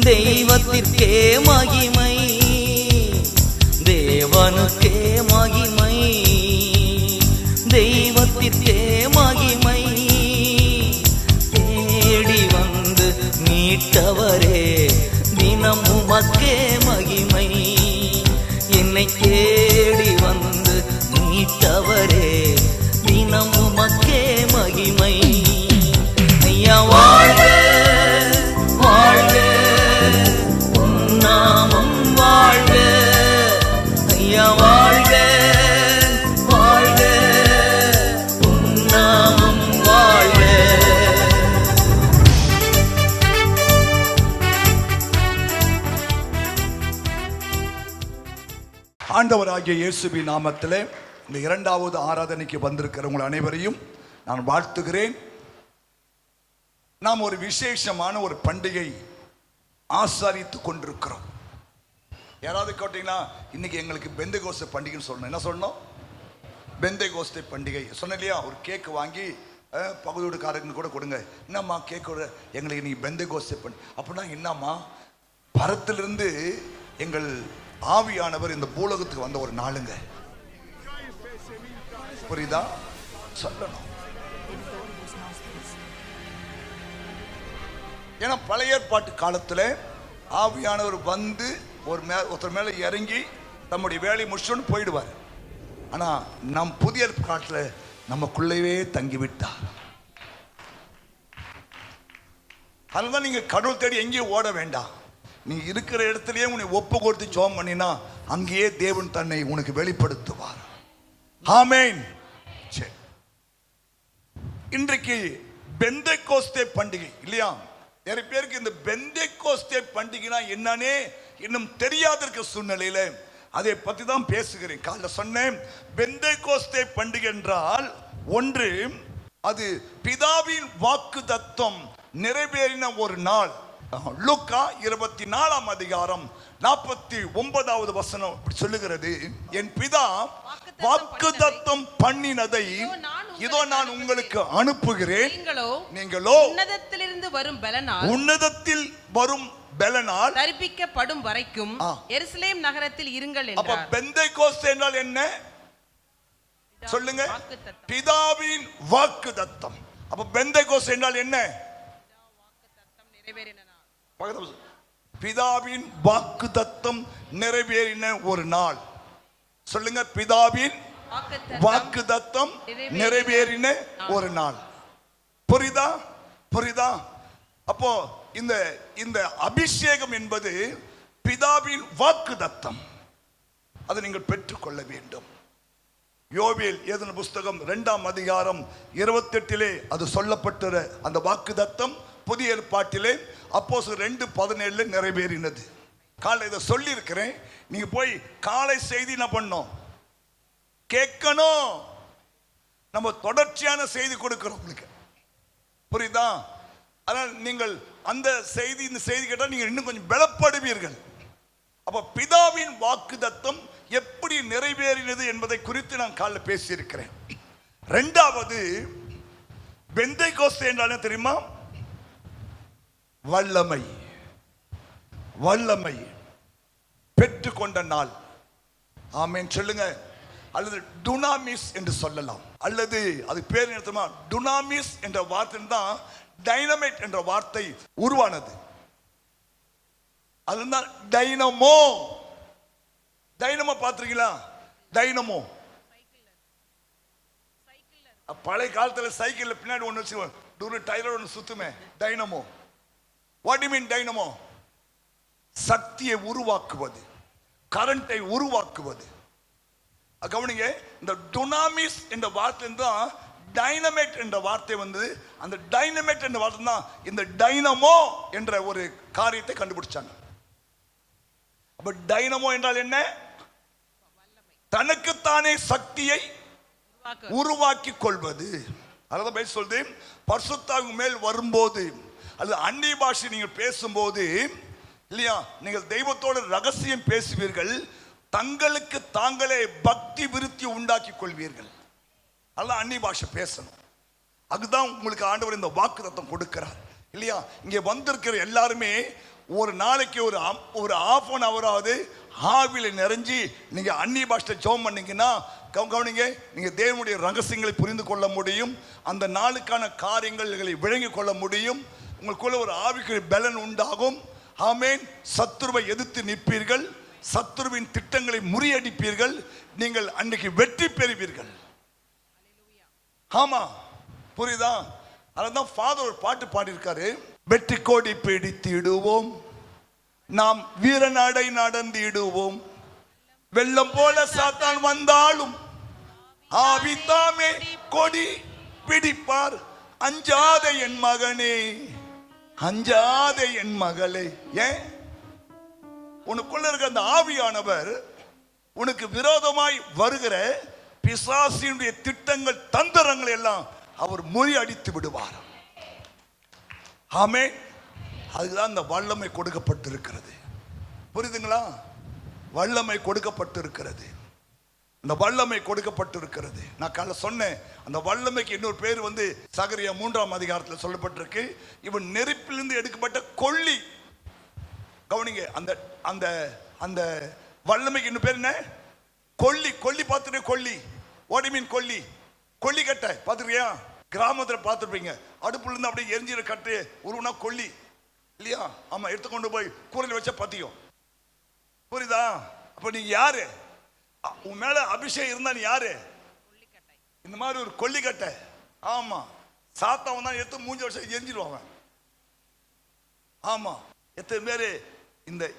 தெய்வத்திற்கே மகிமை, தேவனுக்கே மகிமை, தெய்வத்திற்கே மகிமை. தேடி வந்து மீட்டவரே தினம் உமக்கே மகிமை. என்னை தேடி வந்து மீட்டவரே தினம் உமக்கே மகிமை. ஐயா வாழ்க வாழ்க, நாமம் வாழ்க. ஐயா வாழ்க வாழ்க, நாமம் வாழ்க. ஆண்டவராகிய இயேசுவின் நாமத்திலே இந்த இரண்டாவது ஆராதனைக்கு வந்திருக்கிற உங்கள் அனைவரையும் நான் வாழ்த்துகிறேன். நாம் ஒரு விசேஷமான ஒரு பண்டிகை ஆசாரித்துக் கொண்டிருக்கிறோம். யாராவது கேட்டீங்கன்னா இன்னைக்கு எங்களுக்கு பெந்தேகோஸ்தே பண்டிகைன்னு சொல்லணும். என்ன சொல்லணும்? பெந்தேகோஸ்தே பண்டிகை சொன்ன இல்லையா? ஒரு கேக்கு வாங்கி பகுதியோடுக்காரங்க கூட கொடுங்க. என்னம்மா கேக்கோட எங்களுக்கு இன்னைக்கு பெந்தேகோஸ்தே அப்படின்னா என்னம்மா? பரத்திலிருந்து எங்கள் ஆவியானவர் இந்த பூலோகத்துக்கு வந்த ஒரு நாளுங்க. புரியுதா? சொல்லணும். ஏன்னா பழைய ஏற்பாட்டு காலத்துல ஆவியானவர் வந்து ஒருத்தர் மேல இறங்கி நம்முடைய வேலையை முடிச்சுன்னு போயிடுவார். ஆனா நம் புதிய காலத்துல நமக்குள்ளவே தங்கிவிட்டார். அதனால நீங்க கடவுள் தேடி எங்கேயும் ஓட வேண்டாம். நீ இருக்கிற இடத்துலயே உன்னை ஒப்பு கொடுத்து ஜெபம் பண்ணினா அங்கேயே தேவன் தன்னை உனக்கு வெளிப்படுத்துவார். ஆமென். இன்றைக்கு பெந்தேகோஸ்தே பண்டிகை இல்லையா? நிறைய பேருக்கு இந்த பெந்தேகோஸ்தே பண்டிகைனா என்னன்னே இன்னும் தெரியாத இருக்க சூழ்நிலையில அதை பத்தி தான் பேசுகிறேன். காலைல சொன்னேன், பெந்தேகோஸ்தே பண்டிகை என்றால் ஒன்று, அது பிதாவின் வாக்கு தத்தம் நிறைவேறின ஒரு நாள். லூக்கா 24ஆம் அதிகாரம் 49வது வசனம் சொல்லுகிறது, என் பிதா வாக்குத்தத்தம் பண்ணினதை இதோ நான் உங்களுக்கு அனுப்புகிறேன். நீங்களோ உன்னதத்திலிருந்து வரும் பலனால், உன்னதத்தில் வரும் பலனால் தரிப்பிக்கப்படும் வரைக்கும் எருசலேம் நகரத்தில் இருங்கள் என்றார். அப்ப பெந்தேகோஸ்தே என்றால் என்ன சொல்லுங்க? பிதாவின் வாக்குத்தத்தம். அப்ப பெந்தேகோஸ்தே என்றால் என்ன? பிதாவின் வாக்குத்தத்தம் நிறைவேறின ஒரு நாள். சொல்லுங்க, பிதாவின் வாக்குத்தத்தம் நிறைவேறின ஒரு நாள். புரியுதா? புரியுதா? அப்போ இந்த அபிஷேகம் என்பது பிதாவின் வாக்குத்தத்தம். அதை நீங்கள் பெற்றுக்கொள்ள வேண்டும். யோவேல் எழுதின புஸ்தகம் 2ஆம் அதிகாரம் 28 அது சொல்லப்பட்ட அந்த வாக்குத்தத்தம் புதிய ஏற்பாட்டிலே அப்போஸ்தலர் 2:17 நிறைவேறினது. காலை இதை சொல்லி இருக்கிறேன். நீங்க போய் காலை செய்தி என்ன பண்ணோம்? கேட்கணும். நம்ம தொடர்ச்சியான செய்தி கொடுக்கிறோம் உங்களுக்கு. புரியுதா? அதனால் நீங்கள் அந்த செய்தி இந்த செய்தி கேட்டால் நீங்கள் இன்னும் கொஞ்சம் பலப்படுவீர்கள். அப்ப பிதாவின் வாக்குத்தத்தம் எப்படி நிறைவேறினது என்பதை குறித்து நான் காலைல பேசியிருக்கிறேன். இரண்டாவது, பெந்தேகோஸ்தே என்றால் என்ன தெரியுமா? வல்லமை. வல்லமை பெற்றுக்கொண்ட நாள். ஆமென் சொல்லுங்க. அல்லது டுனாமிஸ் என்று சொல்லலாம். அல்லது அது பேர் என்ன தெரியுமா? டுனாமிஸ் என்ற வார்த்தை தான் டைனமைட் என்ற வார்த்தை உருவானது. அதுதான் டைனமோ. டைனமோ பார்த்திருக்கீங்களா? டைனமோ பழைய காலத்துல சைக்கிள்ல பின்னாடி ஒன்று வச்சு டயர் ஒன்று சுத்துமே, dynamo. What do you mean dynamo? சக்தியை உருவாக்குவது, கரண்டை உருவாக்குவது. கவனிங்க, இந்த டுனாமிஸ் என்ற வார்த்தை தான் டைனமைட் என்ற வார்த்தை வந்தது. அந்த டைனமைட் என்ற வார்த்தை தான் இந்த டைனமோ என்ற ஒரு காரியத்தை கண்டுபிடிச்சாங்க. அப்ப டைனமோ என்றால் என்ன? தனக்குத்தானே சக்தியை உருவாக்கி கொள்வது. அதான் பைபிள் சொல்லுது, பரிசுத்தாவின் மேல் வரும்போது அல்லது அந்நிய பாஷை நீங்கள் பேசும்போது இல்லையா, நீங்கள் தெய்வத்தோடு ரகசியம் பேசுவீர்கள், தங்களுக்கு தாங்களே பக்தி விருத்தி உண்டாக்கி கொள்வீர்கள். அல்ல அந்நிய பாஷை பேசணும். அதுதான் உங்களுக்கு ஆண்டவர் இந்த வாக்குத்தத்தம் கொடுக்கிறார். இல்லையா? இங்கே வந்திருக்கிற எல்லாருமே ஒரு நாளைக்கு ஒரு half an hour ஆவில நிறைஞ்சி நீங்க அந்நிய பாஷை ஜெபம் பண்ணீங்கன்னா கவனிங்க, நீங்க தேவனுடைய ரகசியங்களை புரிந்து கொள்ள முடியும். அந்த நாளுக்கான காரியங்களை விளங்கிக் கொள்ள முடியும். உங்களுக்குள்ள ஒரு ஆவிக்குரிய பலன் உண்டாகும். ஆமென். சத்துருவை எதிர்த்து நிற்பீர்கள், சத்துருவின் திட்டங்களை முறியடிப்பீர்கள், நீங்கள் அன்றைக்கு வெற்றி பெறுவீர்கள். ஆமா, புரியுதா? அதான் ஃபாதர் ஒரு பாட்டு பாடியிருக்காரு, வெற்றி கோடி பிடித்திடுவோம், நாம் வீரநடை நடந்திடுவோம், வெள்ளம் போல சாத்தான் வந்தாலும் ஆவித்தாமே கொடி பிடிப்பார், அஞ்சாத என் மகனே, அஞ்சாத என் மகளே. ஏன்? உனக்குள்ள இருக்க அந்த ஆவியானவர் உனக்கு விரோதமாய் வருகிற பிசாசினுடைய திட்டங்கள் தந்திரங்கள் எல்லாம் அவர் முறியடித்து விடுவார். ஆமென். அதுதான் அந்த வல்லமை கொடுக்கப்பட்டிருக்கிறது. புரியுதுங்களா? வல்லமை கொடுக்கப்பட்டிருக்கிறது. இந்த வல்லமை கொடுக்கப்பட்டிருக்கிறது. நான் காலைல சொன்னேன், அந்த வல்லமைக்கு இன்னொரு பேர் சகரியா 3ஆம் அதிகாரத்தில் சொல்லப்பட்டிருக்கு. இவன் நெருப்பிலிருந்து எடுக்கப்பட்ட கொள்ளி. கவனிங்க, அந்த அந்த அந்த வல்லமைக்கு இன்னொரு பேர் என்ன? கொள்ளி. கொள்ளி பார்த்துட்டு கொள்ளி. வாட் யூ மீன் கொள்ளி? கொள்ளி கட்டை பார்த்துருக்கியா? கிராமத்தில் பார்த்துருப்பீங்க. அடுப்புல இருந்து அப்படியே எரிஞ்சிற கட்டு உருவனா கொள்ளி இல்லையா? ஆமா, எடுத்துக்கொண்டு போய் கூரையில் வச்ச பத்தியும். புரியுதா? அப்ப நீ யாரு? உன் மேல அபிஷேகம் இருந்தா நீ யாரு? இந்த மாதிரி ஒரு கொல்லிக்கட்டை. ஆமா, சாத்தவன் தான் எடுத்து மூஞ்சி வருஷம் எரிஞ்சிருவாங்க. ஆமா, எத்தனை பேரு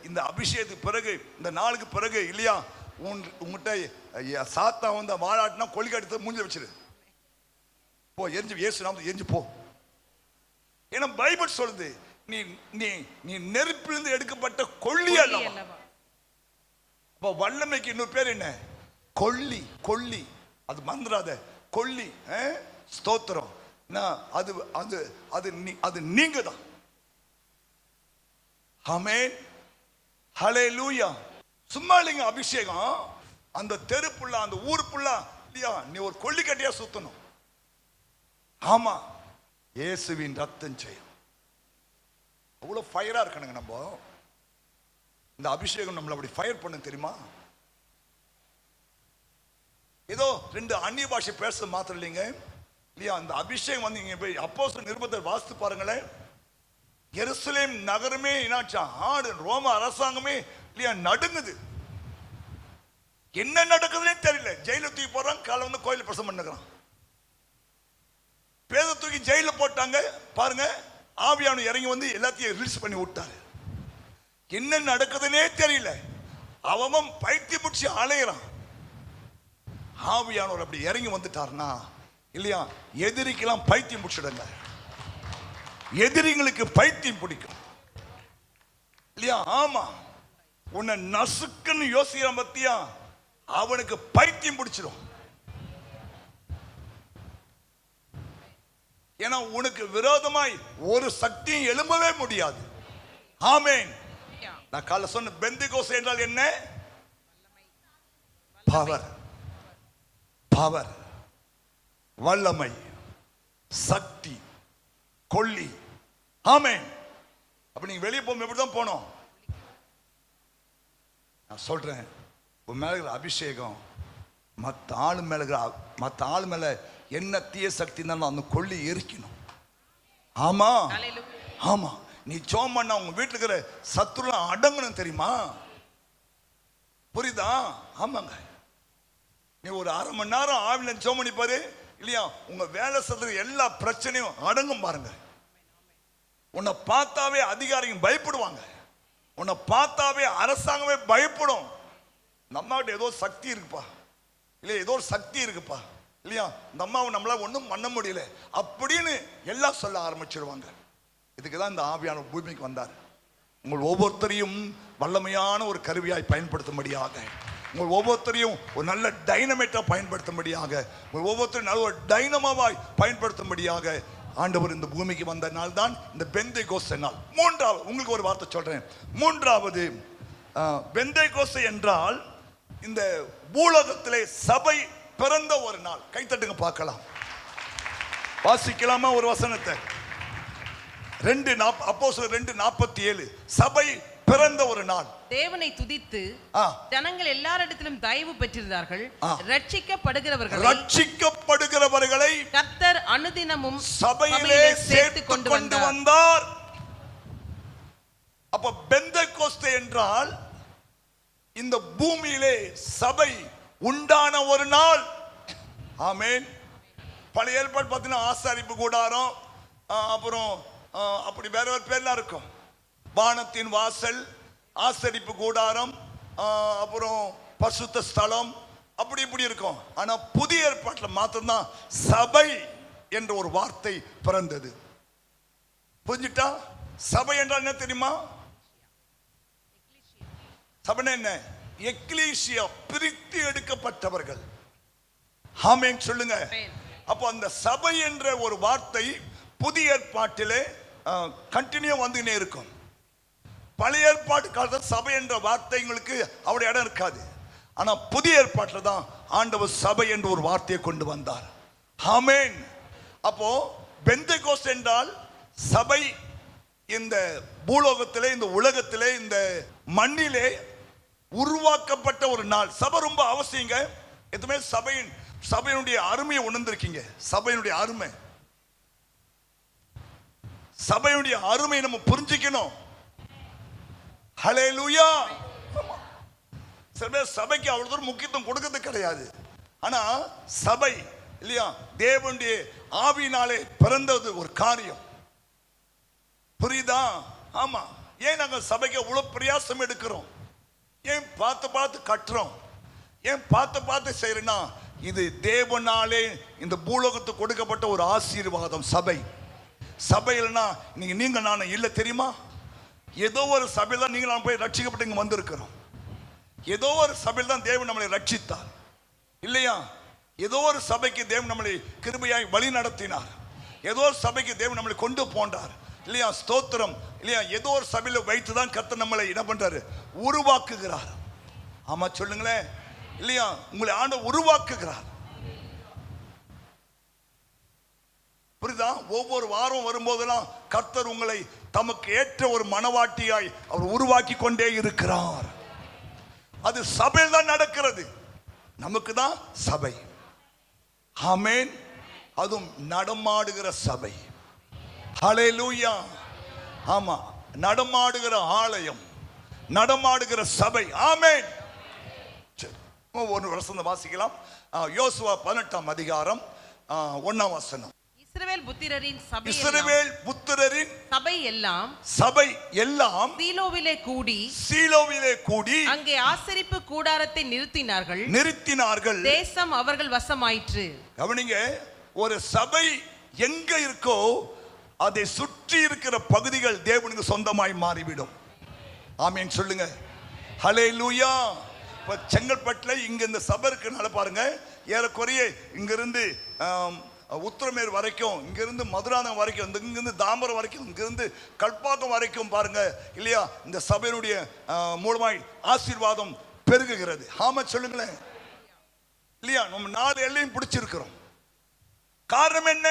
இந்த அபிஷேகத்துக்கு பிறகு, இந்த நாளுக்கு பிறகு இல்லையா, உங்ககிட்ட சாத்தா வாழாட்டினா கொல்லிக்கட்டை மூஞ்சி வச்சிரு, போ எரிஞ்சு, இயேசு நாமத்தில் எரிஞ்சு போ. ஏன்னா பைபிள் சொல்லுது, நீ நீ நீ நெருப்பிலிருந்து எடுக்கப்பட்ட கொள்ளி அல்லவா. அப்ப வல்லமைக்கு இன்னொரு பேர் என்ன? கொள்ளி. கொள்ளி, அது மறந்துடாத. கொள்ளி. ஸ்தோத்திரம். அது அது அது அது நீங்க தான். ஆமென். ஹல்லேலூயா. சும்மா இல்லைங்க அபிஷேகம். அந்த தெருப்புள்ள, அந்த ஊருக்குள்ள இல்லையா, நீ ஒரு கொல்லிக்கட்டையா சுத்தணும். ஆமா, இயேசுவின் ரத்தம் செய்யும். அவ்வளவு ஃபயரா இருக்கணுங்க. நம்ம இந்த அபிஷேகம் நம்மளை அப்படி ஃபயர் பண்ண தெரியுமா? ஏதோ 2 அந்நிய பாஷை பேச மாத்திரம் இல்லைங்க இல்லையா. அந்த அபிஷேகம் நீங்க போய் அப்போஸ்தலர் நிருபத்தை வாசித்து பாருங்களேன். எருசலேம் நகரமே என்னாச்சா, ஆடு ரோம அரசாங்கமே இல்லையா நடுங்குது. என்ன நடக்குதுன்னே தெரியல. ஜெயில தூக்கி போறாங்க, காலை கோயில பிரசவம் பண்ணுகிறான். பேத தூக்கி ஜெயில போட்டாங்க பாருங்க. ஆவியானவர் இறங்கி எல்லாத்தையும் ரிலீஸ் பண்ணி விட்டாரு. என்ன நடக்குதுன்னே தெரியல. அவன் பைத்தியம் பிடிச்சி அலையிறான். ஆவியானவர் அப்படி இறங்கி வந்துட்டார்னா இல்லையா, எதிரிக்கெல்லாம் பைத்தியம் பிடிச்சிடுங்க. எதிரிங்களுக்கு பைத்தியம் பிடிக்கும் இல்லையா. ஆமா, உன்னை நசுக்குன்னு யோசிக்கிறான் பத்தியா, அவனுக்கு பைத்தியம் பிடிச்சிடும். ஏன்னா உனக்கு விரோதமாய் ஒரு சக்தியும் எழும்பவே முடியாது. ஆமென். நான் காலைல சொன்ன பெந்தெகோஸ்தே என்றால் என்ன? பவர். பவர், வல்லமை, சக்தி, கொள்ளி. ஆமென். அப்ப நீங்க வெளியே போகும் எப்படிதான் போனோம்? நான் சொல்றேன், உன் மேல இருக்கிற அபிஷேகம் மற்ற ஆளு மேல என்ன தீய சக்தி இருந்தாலும் அந்த கொள்ளி எரிக்கணும். ஆமா ஆமா. நீ ஜெபம் பண்ணா உங்க வீட்டுல இருக்கிற சத்துருலாம் அடங்கணும் தெரியுமா? புரியுதா? ஆமாங்க. நீ ஒரு 1/2 மணி நேரம் ஆவில ஜெபம் பண்ணி பாரு இல்லையா, உங்க வேலை செய்யற எல்லா பிரச்சனையும் அடங்கும் பாருங்க. உன்னை பார்த்தாவே அதிகாரிகள் பயப்படுவாங்க. உன்னை பார்த்தாவே அரசாங்கமே பயப்படும். நம்மகிட்ட ஏதோ சக்தி இருக்குப்பா, இல்லையா ஏதோ ஒரு சக்தி இருக்குப்பா இல்லையா, இந்த அம்மாவை நம்மளால ஒன்றும் பண்ண முடியல அப்படின்னு எல்லாம் சொல்ல ஆரம்பிச்சிருவாங்க. இதுக்கு தான் இந்த ஆவியானவர் பூமிக்கு வந்தார். உங்கள் ஒவ்வொருத்தரையும் வல்லமையான ஒரு கருவியாய் பயன்படுத்தும்படியாக, உங்கள் ஒவ்வொருத்தரையும் ஒரு நல்ல டைனமேட்டா பயன்படுத்தும்படியாக, உங்கள் ஒவ்வொருத்தரையும் நல்ல ஒரு டைனமாவாய் பயன்படுத்தும்படியாக ஆண்டவர் இந்த பூமிக்கு வந்த நாள் தான் இந்த பெந்தெகோஸ்தே நாள். 3வது உங்களுக்கு ஒரு வார்த்தை சொல்றேன். 3வது பெந்தெகோஸ்தே என்றால் இந்த பூலோகத்திலே சபை பிறந்த ஒரு நாள். கைத்தட்டுங்க பார்க்கலாம். வாசிக்கலாமா ஒரு வசனத்தை? அப்போஸ்தலர் 2:47 சபை பிறந்த ஒரு நாள். தேவனை துதித்து ஜனங்கள் எல்லாரிடத்திலும் தயவு பெற்றிருந்தார்கள். ரட்சிக்கப்படுகிறவர்களை கர்த்தர் அனுதினமும் சபையிலே சேர்த்து கொண்டு வந்தார். அப்ப பெந்தெகோஸ்தே என்றால் இந்த பூமியிலே சபை உண்டான ஒரு நாள். ஆமென். பழைய ஏற்பாடு பார்த்தீங்கன்னா ஆசாரிப்பு கூடாரம், அப்புறம் அப்படி வேற ஒரு பேர்லாம் இருக்கும். வானத்தின் வாசல், ஆசரிப்பு கூடாரம், அப்புறம் பரிசுத்த ஸ்தலம், அப்படி இப்படி இருக்கும். ஆனா புதிய ஏற்பாட்டில் மாத்திரம்தான் சபை என்ற ஒரு வார்த்தை பிறந்தது. புரிஞ்சுட்டா? சபை என்றால் என்ன தெரியுமா? சபை என்ன? எக்லீசியா, பிரித்து எடுக்கப்பட்டவர்கள். ஆமென் சொல்லுங்க. அப்போ அந்த சபை என்ற ஒரு வார்த்தை புதிய ஏற்பாட்டிலே கண்டினியூ வந்துனே இருக்கும். பழைய ஏற்பாட்டு காலத்தில் சபை என்ற வார்த்தைங்களுக்கு அவருடைய இடம் இருக்காது. ஆனா புதிய ஏற்பாட்டில் தான் ஆண்டவர் சபை என்ற ஒரு வார்த்தையை கொண்டு வந்தார். ஆமென். அப்போ பெந்தெகோஸ்தே என்றால் சபை இந்த பூலோகத்திலே, இந்த உலகத்திலே, இந்த மண்ணிலே உருவாக்கப்பட்ட ஒரு நாள். சபை ரொம்ப அவசியங்க. எதுவுமே சபையினுடைய அருமையை உணர்ந்திருக்கீங்க. சபையினுடைய அருமை நம்ம புரிஞ்சுக்கணும். ஹல்லேலூயா. சில பேர் சபைக்கு அவ்வளவு தூரம் முக்கியத்துவம் கொடுக்கிறது கிடையாது. ஆனா சபை இல்லையா, தேவனுடைய ஆவியினாலே பிறந்தது ஒரு காரியம். புரியுதா? ஆமா. ஏன் நாங்க சபைக்கு அவ்வளவு பிரயாசம் எடுக்கிறோம்? ஏன் பார்த்து கட்டுறோம்? ஏன் பார்த்து செய்யறோம்னா, இது தேவனாலே இந்த பூலோகத்துக்கு கொடுக்கப்பட்ட ஒரு ஆசீர்வாதம். சபை இல்லைன்னா நீங்க நானும் இல்லை தெரியுமா? ஏதோ ஒரு சபையில் தான் நீங்கள் நான் போய் ரட்சிக்கப்பட்டு இங்க வந்திருக்கிறோம். ஏதோ ஒரு சபையில் தான் தேவன் நம்மளை ரட்சித்தார் இல்லையா? ஏதோ ஒரு சபைக்கு தேவன் நம்மளை கிருபையாய் வழி நடத்தினார். ஏதோ ஒரு சபைக்கு தேவன் நம்மளை கொண்டு போன்றார் இல்லையா? ஸ்தோத்திரம் இல்லையா? ஏதோ ஒரு சபையில் வைத்து தான் கர்த்தர் நம்மளை என்ன பண்றாரு? உருவாக்குகிறார். ஆமா சொல்லுங்களேன் இல்லையா? உங்களை ஆண்டவர் உருவாக்குகிறார். புரியுதா? ஒவ்வொரு வாரம் வரும்போதெல்லாம் கர்த்தர் உங்களை தமக்கு ஏற்ற ஒரு மனவாட்டியாய் அவர் உருவாக்கி கொண்டே இருக்கிறார். அது சபையில் தான் நடக்கிறது. நமக்கு தான் சபை. ஆமென். அதுவும் நடமாடுகிற சபை. ஹல்லேலூயா. ஆமா, நடமாடுகிற ஆலயம், நடமாடுகிற சபை. ஆமென். ஒரு வருஷம் வாசிக்கலாம். யோசுவா 18ஆம் அதிகாரம் 1ஆம் வசனம். இஸ்ரவேல் புத்திரரின் சபை எல்லாம் சீலோவிலே கூடி அங்கே ஆசரிப்பு கூடாரத்தை நிறுத்தினார்கள். தேசம் அவர்கள் வசமாயிற்று. கவனிங்க, ஒரு சபை எங்க இருக்கோ அதை சுற்றி இருக்கிற பகுதிகள் தேவனுக்கு சொந்தமாய் மாறிவிடும். ஆமென் சொல்லுங்க. ஹல்லேலூயா. இப்ப செங்கல்பட்டுல இங்க இந்த சபை இருக்குனால பாருங்க, ஏறக்குறைய இங்கிருந்து உத்திரமேர் வரைக்கும், இங்கிருந்து மதுராந்தகம் வரைக்கும், இங்கிருந்து தாம்பரம் வரைக்கும், இங்கிருந்து கல்பாக்கம் வரைக்கும் பாருங்க இல்லையா, இந்த சபையினுடைய மூலமாய் ஆசீர்வாதம் பெருகுகிறது. ஆமா சொல்லுங்களேன் இல்லையா? நம்ம 4 எல்லையும் பிடிச்சிருக்கிறோம். காரணம் என்ன?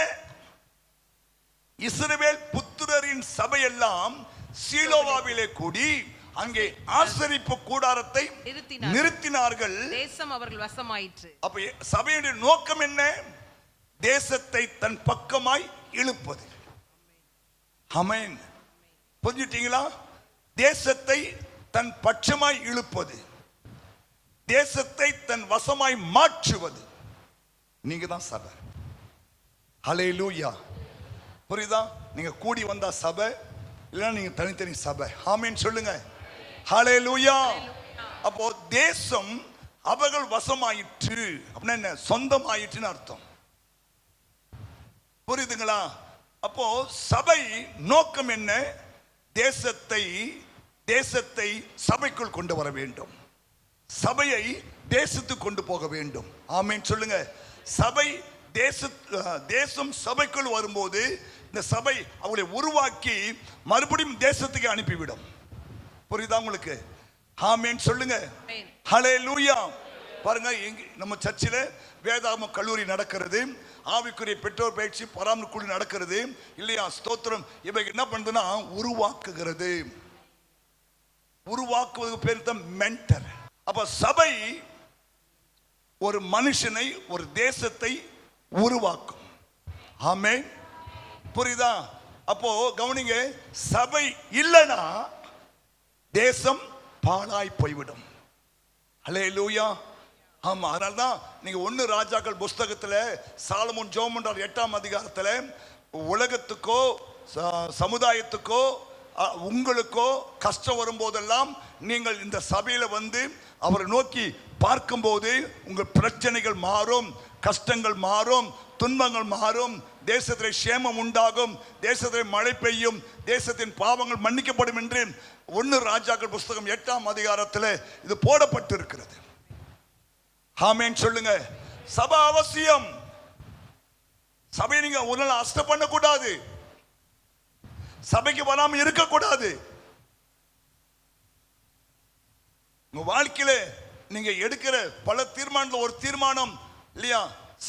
இஸ்ரவேல் புத்திரரின் சபையெல்லாம் சீலோவாவிலே கூடி அங்கே ஆசரிப்பு கூடாரத்தை நிறுத்தினார்கள். தேசம் அவர்கள் வசமாயிற்று. அப்ப சபையுடைய நோக்கம் என்ன? தேசத்தை தன் பக்கமாய் இழுப்பது. ஆமென். புரிஞ்சுட்டீங்களா? தேசத்தை தன் பட்சமாய் இழுப்பது, தேசத்தை தன் வசமாய் மாற்றுவது. நீங்க தான் சபை. ஹல்லேலூயா. புரியுதா? நீங்க கூடி வந்தா சபை, இல்லைன்னா நீங்க தனித்தனி சபை. ஆமென் சொல்லுங்க. ஹல்லேலூயா. அப்போ தேசம் அவர்கள் வசமாயிற்று அப்படின்னா என்ன? சொந்தமாயிற்றுன்னு அர்த்தம். புரியுதுங்களா? அப்போ சபை நோக்கம் என்ன? தேசத்தை சபைக்குள் கொண்டு வர வேண்டும். சபையை தேசத்துக்கு கொண்டு போக வேண்டும். ஆமென் சொல்லுங்க. சபை தேசம் சபைக்குள் வரும்போது இந்த சபை அவளை உருவாக்கி மறுபடியும் தேசத்துக்கு அனுப்பிவிடும். புரியுதா உங்களுக்கு? ஆமென் சொல்லுங்க. ஹல்லேலூயா. பாருங்க, நம்ம சர்ச்சில் வேதாகம கல்லூரி நடக்கிறது, ஆவிக்குரிய பெற்றோர் பயிற்சி பராமரிப்பு குழு நடக்கிறது இல்லையா? ஸ்தோத்திரம். இவை என்ன பண்ணுதுன்னா உருவாக்குகிறது. உருவாக்குவது பேர் தான் மென்டர். அப்ப சபை ஒரு மனுஷனை, ஒரு தேசத்தை உருவாக்கும். ஆமென். புரியுதா? அப்போ கவனிங்க, சபை இல்லைன்னா தேசம் பாழாய் போய்விடும். அல்லேலூயா. ஆமா, அதனால தான் நீங்க 1 ராஜாக்கள் புஸ்தகத்துல சாலமோன் ஜெபம் பண்றார் 8ஆம் அதிகாரத்துல, உலகத்துக்கோ சமுதாயத்துக்கோ உங்களுக்கோ கஷ்டம் வரும்போதெல்லாம் நீங்கள் இந்த சபையில வந்து அவரை நோக்கி பார்க்கும்போது உங்கள் பிரச்சனைகள் மாறும், கஷ்டங்கள் மாறும், துன்பங்கள் மாறும், தேசத்தில் சேமம் உண்டாகும், தேசத்தில் மழை பெய்யும், தேசத்தின் பாவங்கள் மன்னிக்கப்படும் என்று 1 ராஜாக்கள் புஸ்தகம் 8ஆம் அதிகாரத்தில் இது போடப்பட்டிருக்கிறது. ஆமென் சொல்லுங்க. சபை அவசியம். சபை நீங்க ஒரு நாள் அஷ்ட பண்ணக்கூடாது, சபைக்கு வராம இருக்கக்கூடாது. உங்க வாழ்க்கையில நீங்க எடுக்கிற பல தீர்மானத்துல ஒரு தீர்மானம் இல்லையா,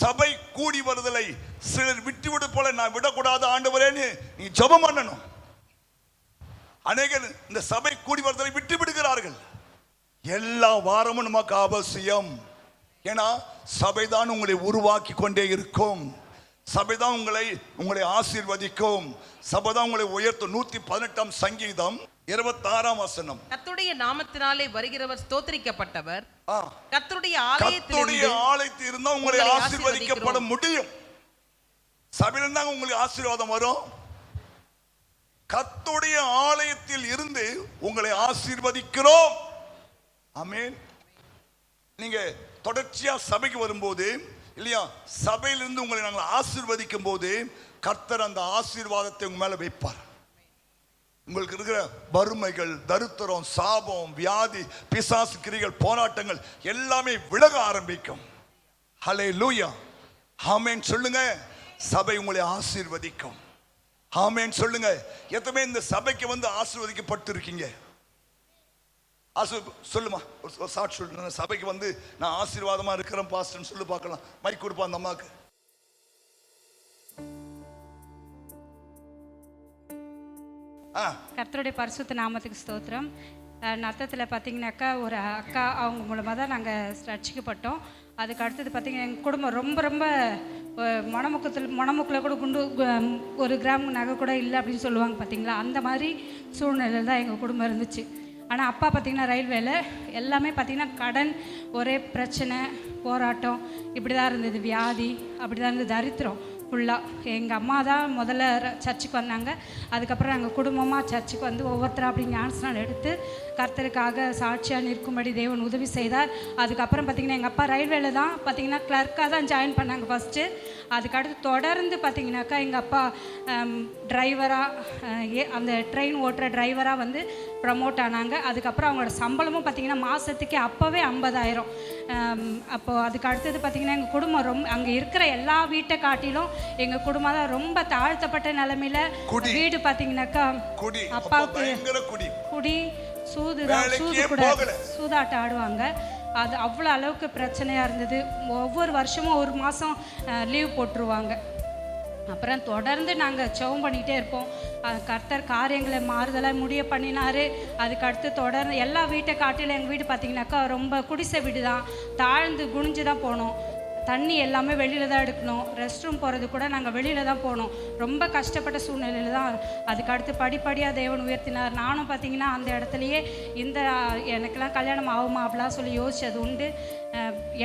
சபை கூடி வருதலை சிலர் விட்டு விடு போல நான் விடக்கூடாது ஆண்டவரேன்னு நீ ஜெபம் பண்ணணும். அநேகர் இந்த சபை கூடி வருதலை விட்டு விடுகிறார்கள். எல்லா வாரமும் நமக்கு அவசியம். ஏன்னா சபைதான் உங்களை உருவாக்கி கொண்டே இருக்கும், சபைதான் உங்களை ஆசீர்வதிக்கும், சபைதான் உங்களை உயர்த்தும். 118ஆம் சங்கீதம் 26ஆம் வசனம். கர்த்தருடைய நாமத்தினாலே வருகிறவர் ஸ்தோத்திரிக்கப்பட்டவர். கர்த்தருடைய ஆலயத்தில் இருந்தா உங்களை ஆசீர்வதிக்கப்பட முடியும். சபையில இருந்தா உங்களுக்கு ஆசீர்வாதம் வரும். கர்த்தருடைய ஆலயத்தில் இருந்து உங்களை ஆசீர்வதிக்கிறோம். ஆமென். நீங்க தொடர்ச்சியா சபைக்கு வரும்போது இல்லையா, சபையிலிருந்து உங்களை நாங்கள் ஆசீர்வதிக்கும் போது கர்த்தர் அந்த ஆசீர்வாதத்தை உங்க மேல வைப்பார். உங்களுக்கு இருக்கிற வறுமைகள், தரித்திரம், சாபம், வியாதி, பிசாசு கிரிகள், போராட்டங்கள் எல்லாமே விலக ஆரம்பிக்கும். ஹல்லேலூயா. ஆமென் சொல்லுங்க. சபை உங்களை ஆசீர்வதிக்கும். ஆமென் சொல்லுங்க. எத்தனை இந்த சபைக்கு வந்து ஆசீர்வதிக்கப்பட்டு இருக்கீங்க? சொல்லுமா, ஒரு சாட்சி சொல்லு. சபைக்கு வந்து நான் ஆசீர்வாதமா இருக்கிறேன் பாஸ்டர்னு சொல்லி பார்க்கலாம். மைக் கொடுப்பா அந்த அம்மாக்கு. கர்த்தருடைய பரிசுத்த நாமத்துக்கு ஸ்தோத்திரம். நத்தத்தில் பார்த்தீங்கன்னாக்கா ஒரு அக்கா, அவங்க மூலமாக தான் நாங்கள் ரட்சிக்கப்பட்டோம். அதுக்கு அடுத்தது பார்த்தீங்கன்னா எங்கள் குடும்பம் ரொம்ப ரொம்ப மணமுக்கில் கூட குண்டு 1 கிராம் நகை கூட இல்லை அப்படின்னு சொல்லுவாங்க பார்த்தீங்களா, அந்த மாதிரி சூழ்நிலையில் தான் எங்கள் குடும்பம் இருந்துச்சு. ஆனால் அப்பா பார்த்திங்கன்னா ரயில்வேல எல்லாமே பார்த்திங்கன்னா கடன், ஒரே பிரச்சனை, போராட்டம், இப்படி தான் இருந்தது. வியாதி அப்படி தான் இருந்தது. தரித்திரம் ஃபுல்லாக. எங்கள் அம்மா தான் முதல்ல சர்ச்சுக்கு வந்தாங்க. அதுக்கப்புறம் நாங்கள் குடும்பமாக சர்ச்சுக்கு வந்து ஒவ்வொருத்தரும் அப்படி ஞானஸ்நானம் எடுத்து கர்த்தருக்காக சாட்சியாக நிற்கும்படி தேவன் உதவி செய்தார். அதுக்கப்புறம் பார்த்திங்கன்னா எங்கள் அப்பா ரயில்வேல தான் பார்த்திங்கன்னா கிளர்க்காக தான் ஜாயின் பண்ணாங்க ஃபஸ்ட்டு. அதுக்கடுத்து தொடர்ந்து பார்த்திங்கனாக்கா எங்கள் அப்பா டிரைவராக, அந்த ட்ரெயின் ஓட்டுற டிரைவராக வந்து ப்ரமோட் ஆனாங்க. அதுக்கப்புறம் அவங்களோட சம்பளமும் பார்த்திங்கன்னா மாதத்துக்கு அப்போவே 50,000. அப்போது அதுக்கு அடுத்தது பார்த்திங்கன்னா எங்கள் குடும்பம் ரொம்ப, அங்கே இருக்கிற எல்லா வீட்டை காட்டிலும் எங்கள் குடும்பம் தான் ரொம்ப தாழ்த்தப்பட்ட நிலைமையில. வீடு பார்த்திங்கனாக்கா அப்பாவுக்கு குடி, சூதாட்டம் ஆடுவாங்க. அது அவ்வளோ அளவுக்கு பிரச்சனையாக இருந்தது. ஒவ்வொரு வருஷமும் 1 மாதம் லீவ் போட்டுருவாங்க. அப்புறம் தொடர்ந்து நாங்கள் ஜெபம் பண்ணிகிட்டே இருப்போம். கர்த்தர் காரியங்களை மாறுதலாக முடிய பண்ணினார். அதுக்கு அடுத்து தொடர்ந்து எல்லா வீட்டை காட்டிலும் எங்கள் வீடு பார்த்திங்கனாக்கா ரொம்ப குடிசை வீடு தான். தாழ்ந்து குனிஞ்சு தான் போனோம். தண்ணி எல்லாமே வெளியில் தான் எடுக்கணும். ரெஸ்ட் ரூம் போகிறது கூட நாங்கள் வெளியில் தான் போனோம். ரொம்ப கஷ்டப்பட்ட சூழ்நிலையில் தான். அதுக்கு அடுத்து படிப்படியாக தேவன் உயர்த்தினார். நானும் பார்த்திங்கன்னா அந்த இடத்துலையே எனக்கெல்லாம் கல்யாணம் ஆகுமா அப்படிலாம் சொல்லி யோசிச்சது உண்டு.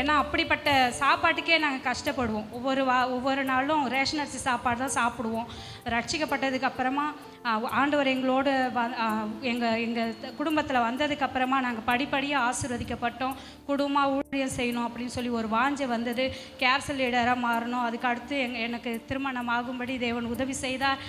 ஏன்னா அப்படிப்பட்ட சாப்பாட்டுக்கே நாங்கள் கஷ்டப்படுவோம். ஒவ்வொரு நாளும் ரேஷன் அரிசி சாப்பாடு தான் சாப்பிடுவோம். ரட்சிக்கப்பட்டதுக்கு அப்புறமா ஆண்டவர் எங்களோடு எங்கள் குடும்பத்தில் வந்ததுக்கப்புறமா நாங்கள் படிப்படியாக ஆசீர்வதிக்கப்பட்டோம். குடும்பமாக ஊழியம் செய்யணும் அப்படின்னு சொல்லி ஒரு வாஞ்சை வந்தது. கேர்சல் லீடராக மாறணும். அதுக்கு அடுத்து எனக்கு திருமணம் ஆகும்படி தேவன் உதவி செய்தார்.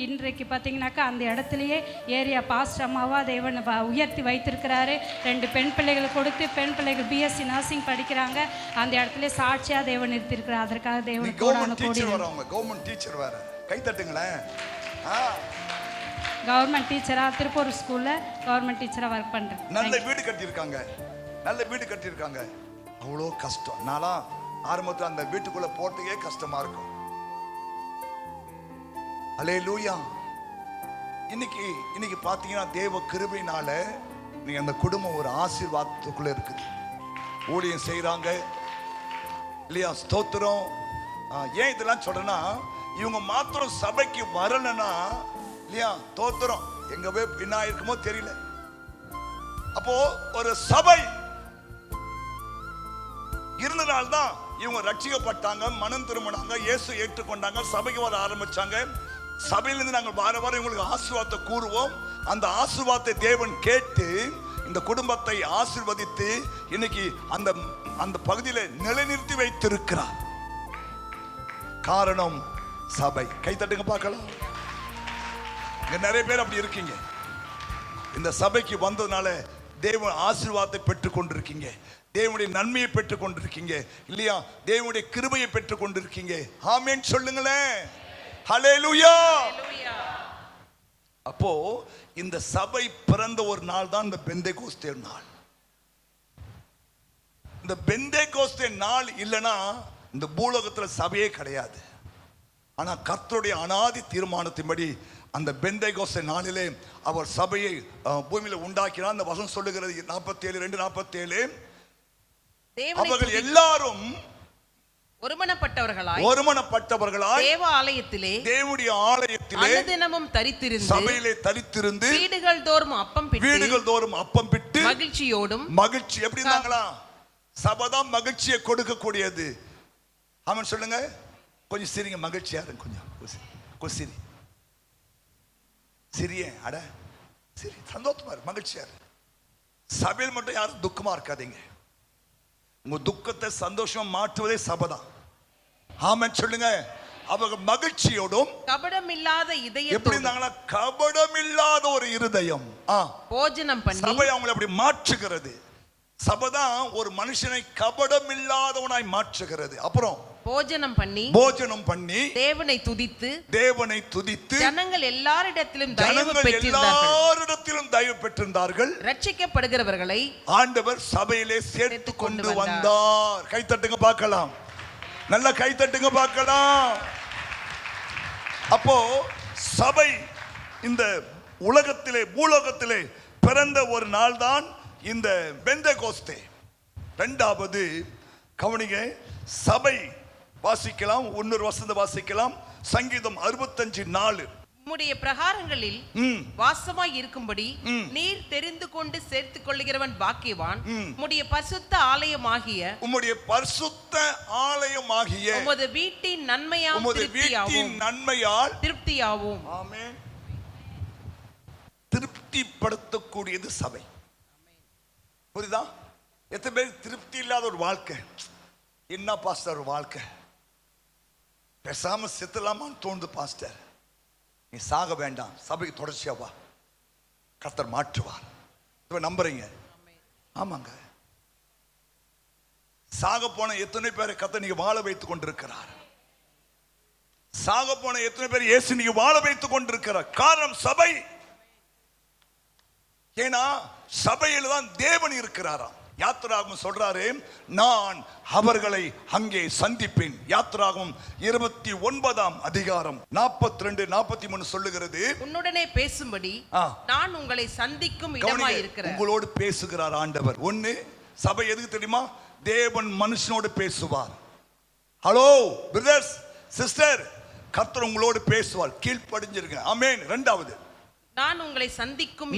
இன்றைக்கு பார்த்திங்கனாக்கா அந்த இடத்துலையே ஏரியா பாஸ்டர் அம்மாவாக தேவன் உயர்த்தி வைத்திருக்கிறாரு. 2 பெண் பிள்ளைகளை கொடுத்து, பெண் பிள்ளைகள் பிஎஸ்சி நர்சிங் படிக்கிறாங்க. அந்த இடத்துல சாட்சியாக தேவன் நிறுத்திருக்கிறார். அதற்காக தேவன் கவர்மெண்ட் டீச்சர் வேற கை தட்டுங்களேன். கவர்மெண்ட் டீச்சரா திருப்பூர் ஸ்கூல்ல கவர்மெண்ட் டீச்சரா ஒர்க் பண்றேன். நல்ல வீடு கட்டியிருக்காங்க, நல்ல வீடு கட்டியிருக்காங்க. அவ்வளோ கஷ்டம். நான்லாம் ஆரம்பத்தில் அந்த வீட்டுக்குள்ள போறதுக்கே கஷ்டமா இருக்கும். அல்லேலூயா. இன்னைக்கு பாத்தீங்கன்னா தேவ கிருபையினால நீங்க அந்த குடும்பம் ஒரு ஆசீர்வாதத்துக்குள்ள இருக்குது. ஊழியம் செய்யறாங்க இல்லையா? ஸ்தோத்திரம். ஏன் இதெல்லாம் சொல்றேன்னா, இவங்க மாத்திரம் சபைக்கு வரலன்னா இல்லையா, தோத்திரம் எங்க போய் என்ன இருக்குமோ தெரியல. அப்போ ஒரு சபை இருந்தனால்தான் இவங்க ரட்சிக்கப்பட்டாங்க, மனம் திரும்பினாங்க, இயேசு ஏற்றுக்கொண்டாங்க, சபைக்கு வர ஆரம்பிச்சாங்க. சபையிலிருந்து நாங்கள் வார வாரம் இவங்களுக்கு ஆசீர்வாதத்தை கூறுவோம். அந்த ஆசீர்வாதத்தை தேவன் கேட்டு இந்த குடும்பத்தை ஆசீர்வதித்து இன்னைக்கு அந்த அந்த பகுதியில நிலைநிறுத்தி வைத்திருக்கிறார். காரணம் சபை. கை தட்டுங்க பார்க்கலாம். இங்க நிறைய பேர் அப்படி இருக்கீங்க. இந்த சபைக்கு வந்ததுனால தேவன் ஆசீர்வாதத்தை பெற்றுக் கொண்டிருக்கீங்க, தேவனுடைய நன்மையை பெற்றுக் கொண்டிருக்கீங்க இல்லையா? தேவனுடைய கிருபையை பெற்றுக் கொண்டிருக்கீங்க. ஆமென் சொல்லுங்களேன். ஹல்லேலூயா. அப்போ இந்த சபை பிறந்த ஒரு நாள் தான் இந்த பெந்தேகோஸ்தே நாள். இந்த பெந்தேகோஸ்தே நாள் இல்லைன்னா இந்த பூலோகத்துல சபையே கிடையாது. ஆனா கர்த்தருடைய அனாதி தீர்மானத்தின்படி அந்த பெந்தேகோஸ்தே நாளிலே அவர் சபையை பூமியில உண்டாக்கினார். அந்த வசனம் சொல்லுகிறது 47:2-47, அவர்கள் எல்லாரும் ஒருமனப்பட்டவர்களாய் தேவ ஆலயத்திலே, தேவனுடைய ஆலயத்திலே அனுதினமும் தரித்திருந்து, சபையிலே தரித்திருந்து, வீடுகள் தோறும் அப்பம் பிட்டு மகிழ்ச்சியோடும், மகிழ்ச்சி எப்படி இருந்தாங்களா? சபைதான் மகிழ்ச்சியை கொடுக்கக்கூடியது. ஆமென் சொல்லுங்க. கொஞ்சம் சிரிங்க, மகிழ்ச்சியா இருங்க. கொஞ்சம் சிரி சிறிய அட சரி, சந்தோஷமா இருக்கு, மகிழ்ச்சியா இருக்கு. சபையில் மட்டும் யாரும் துக்கமா இருக்காதீங்க. உங்க துக்கத்தை சந்தோஷமா மாற்றுவதே சபைதான். ஆமென் சொல்லுங்க. அவங்க மகிழ்ச்சியோடும் கபடம் இல்லாத இதயம், எப்படி இருந்தாங்களா? கபடம் இல்லாத ஒரு இருதயம். போஜனம் பண்ணி சபை அவங்களை அப்படி மாற்றுகிறது. சபைதான் ஒரு மனுஷனை கபடம் இல்லாதவனாய் மாற்றுகிறது. அப்புறம் போஜனம் பண்ணி தேவனை துதித்து ஜனங்கள் எல்லாரிடத்திலும் தயவு பெற்றிருந்தார்கள். ரட்சிக்கப்படுகிறவர்களை ஆண்டவர் சபையிலே சேர்த்து கொண்டு வந்தார். கைத்தட்டுங்க பார்க்கலாம், நல்ல கைத்தட்டுங்க பார்க்கலாம். அப்போ சபை இந்த உலகத்திலே, பூலோகத்திலே பிறந்த ஒரு நாள் தான் இந்த பெந்தேகோஸ்தே. இரண்டாவது கவனிங்க, சபை வாசிக்கலாம், இன்னொரு வசனத்தை வாசிக்கலாம். சங்கீதம் 65:4, உம்முடைய பிரகாரங்களில் வாசமாய் இருக்கும்படி நீர் தெரிந்து கொண்டு சேர்த்துக் கொள்கிறவன் பாக்கியவான். உம்முடைய பரிசுத்த ஆலயமாகிய உமது வீட்டின் நன்மையால் திருப்தியாவும். ஆமென். திருப்திப்படுத்தக்கூடியது சபை. புரியுதா? எத்தனை பேர் திருப்தி இல்லாத ஒரு வாழ்க்கை? என்ன பாஸ்டர் ஒரு வாழ்க்கை, பேசாம செத்துலாமான்னு தோணுது பாஸ்டர். நீ சாக வேண்டாம், சபைக்கு தொடர்ச்சியா வா, கர்த்தர் மாற்றுவார். நம்புறீங்க? ஆமாங்க. சாக போன எத்தனை பேரை கர்த்தர் நீங்க வாழ வைத்துக் கொண்டிருக்கிறார். சாக போன எத்தனை பேர் இயேசு நீங்க வாழ வைத்துக் கொண்டிருக்கிறார். காரணம் சபை. ஏன்னா சபையில் தான் தேவன் இருக்கிறாராம். யாத்திராகமம் சொல்றாரு, நான் அவர்களை அங்கே சந்திப்பேன். யாத்திராகமம் 29:42-43 சொல்லுகிறது, உன்னுடனே பேசும்படி நான் உங்களை சந்திக்கும் இடமாய் இருக்கிறேன். உங்களோடு பேசுகிறார் ஆண்டவர். ஒண்ணு, சபை எதுக்கு தெரியுமா? தேவன் மனுஷனோடு பேசுவார். ஹலோ பிரதர்ஸ் சிஸ்டர், கர்த்தர் உங்களோடு பேசுவார். கீழ்ப்படிஞ்சிருங்க. ஆமென். இரண்டாவது, நான் உங்களை சந்திக்கும்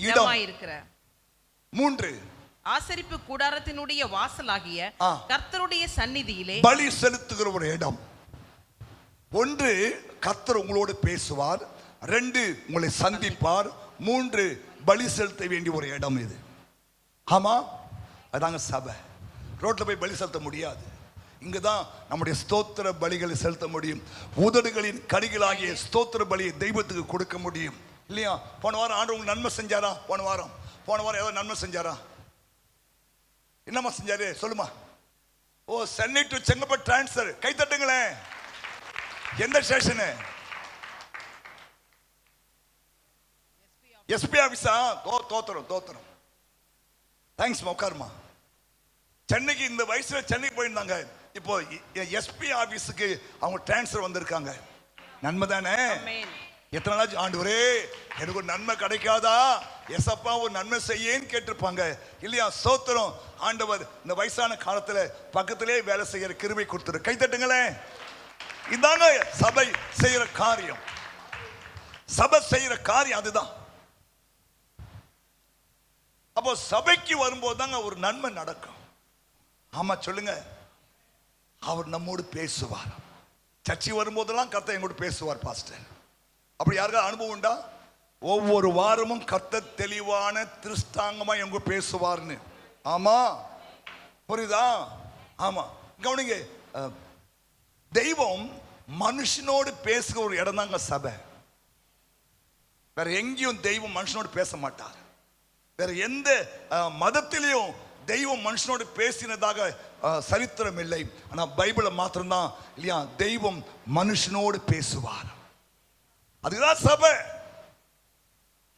இடமாய் இருக்கிறேன். மூன்று, ஆசரிப்பு கூடாரத்தினுடைய வாசலாகிய கர்த்தருடைய சந்நிதியிலே பலி செலுத்துகிற ஒரு இடம். ஒன்று, கர்த்தர் உங்களோடு பேசுவார். ரெண்டு, உங்களை சந்திப்பார். மூன்று, பலி செலுத்த வேண்டிய ஒரு இடம் இது. ஆமா, அதாங்க சபை. ரோட்ல போய் பலி செலுத்த முடியாது. இங்குதான் நம்முடைய ஸ்தோத்திர பலிகளை செலுத்த முடியும். உதடுகளின் கனிகளாகிய ஸ்தோத்திர பலியை தெய்வத்துக்கு கொடுக்க முடியும் இல்லையா? போன வாரம் ஆண்டவர் உங்களுக்கு நன்மை செஞ்சாரா? போன வாரம் ஏதோ நன்மை செஞ்சாரா? என்னமா செஞ்சாரு சொல்லுமா? ஓ, சென்னை டு செங்கல்பட்டு டிரான்ஸ்ஃபர். கை தட்டுங்களேன். எந்த ஸ்டேஷனு? எஸ்பி ஆபீஸா? தோத்திரம். தேங்க்ஸ் உட்காருமா. சென்னைக்கு இந்த வயசுல சென்னைக்கு போயிருந்தாங்க. இப்போ எஸ்பி ஆபீஸுக்கு அவங்க டிரான்ஸ்ஃபர் வந்திருக்காங்க. நன்மை தானே? எத்தனை நாள் ஆண்டவரே எனக்கு ஒரு நன்மை கிடைக்காதா, எசப்பா ஒரு நன்மை செய்யேன்னு கேட்டிருப்பாங்க இல்லையா? சோத்திரம். ஆண்டவர் இந்த வயசான காலத்துல பக்கத்திலே வேலை செய்யற கிருபை கொடுத்துரு. கை தட்டுங்களேன். இதாங்க சபை செய்யற காரியம். சபை செய்யற காரியம் அதுதான். அப்போ சபைக்கு வரும்போது தாங்க ஒரு நன்மை நடக்கும். ஆமா சொல்லுங்க. அவர் நம்மோடு பேசுவார். சர்ச்சை வரும்போதெல்லாம் கர்த்தர் எங்கூட பேசுவார் பாஸ்டர். அப்படி யாருக்காவது அனுபவம் உண்டா? ஒவ்வொரு வாரமும் கர்த்தர் தெளிவான திருஷ்டாங்கமா எங்க பேசுவார்னு. ஆமா, புரியுதா? ஆமா, கவனிங்க. தெய்வம் மனுஷனோடு பேசுகிற ஒரு இடம் தாங்க சபை. வேற எங்கேயும் தெய்வம் மனுஷனோடு பேச மாட்டார். வேற எந்த மதத்திலையும் தெய்வம் மனுஷனோடு பேசினதாக சரித்திரம் இல்லை. ஆனா பைபிளை மாத்திரம்தான் இல்லையா தெய்வம் மனுஷனோடு பேசுவார். அதுதான் சபை.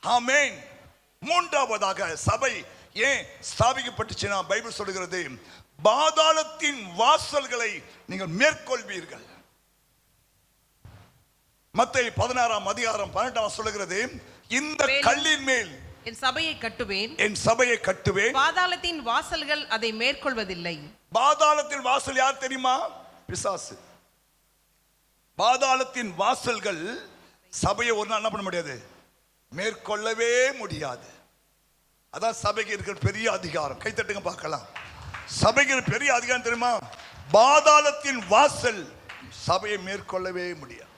ஆமென். மூன்றாவதாக சபை ஏன் ஸ்தாபிக்கப்பட்டுச்சுன்னா பைபிள் சொல்லுகிறது, பாதாளத்தின் வாசல்களை நீங்கள் மேற்கொள்வீர்கள். மத்தேயு 16:18 சொல்லுகிறது, இந்த கல்லின் மேல் என் சபையை கட்டுவேன், என் சபையை கட்டுவேன், பாதாளத்தின் வாசல்கள் அதை மேற்கொள்வதில்லை. பாதாளத்தின் வாசல் யார் தெரியுமா? பிசாசு. பாதாளத்தின் வாசல்கள் சபையை ஒரு நாள் என்ன பண்ண முடியாது, மேற்கொள்ளவே முடியாது. அதான் சபைக்கு இருக்கிற பெரிய அதிகாரம். கைத்தட்டுங்க பார்க்கலாம். சபைக்கு பெரிய அதிகாரம் தெரியுமா? பாதாளத்தின் வாசல் சபையை மேற்கொள்ளவே முடியாது.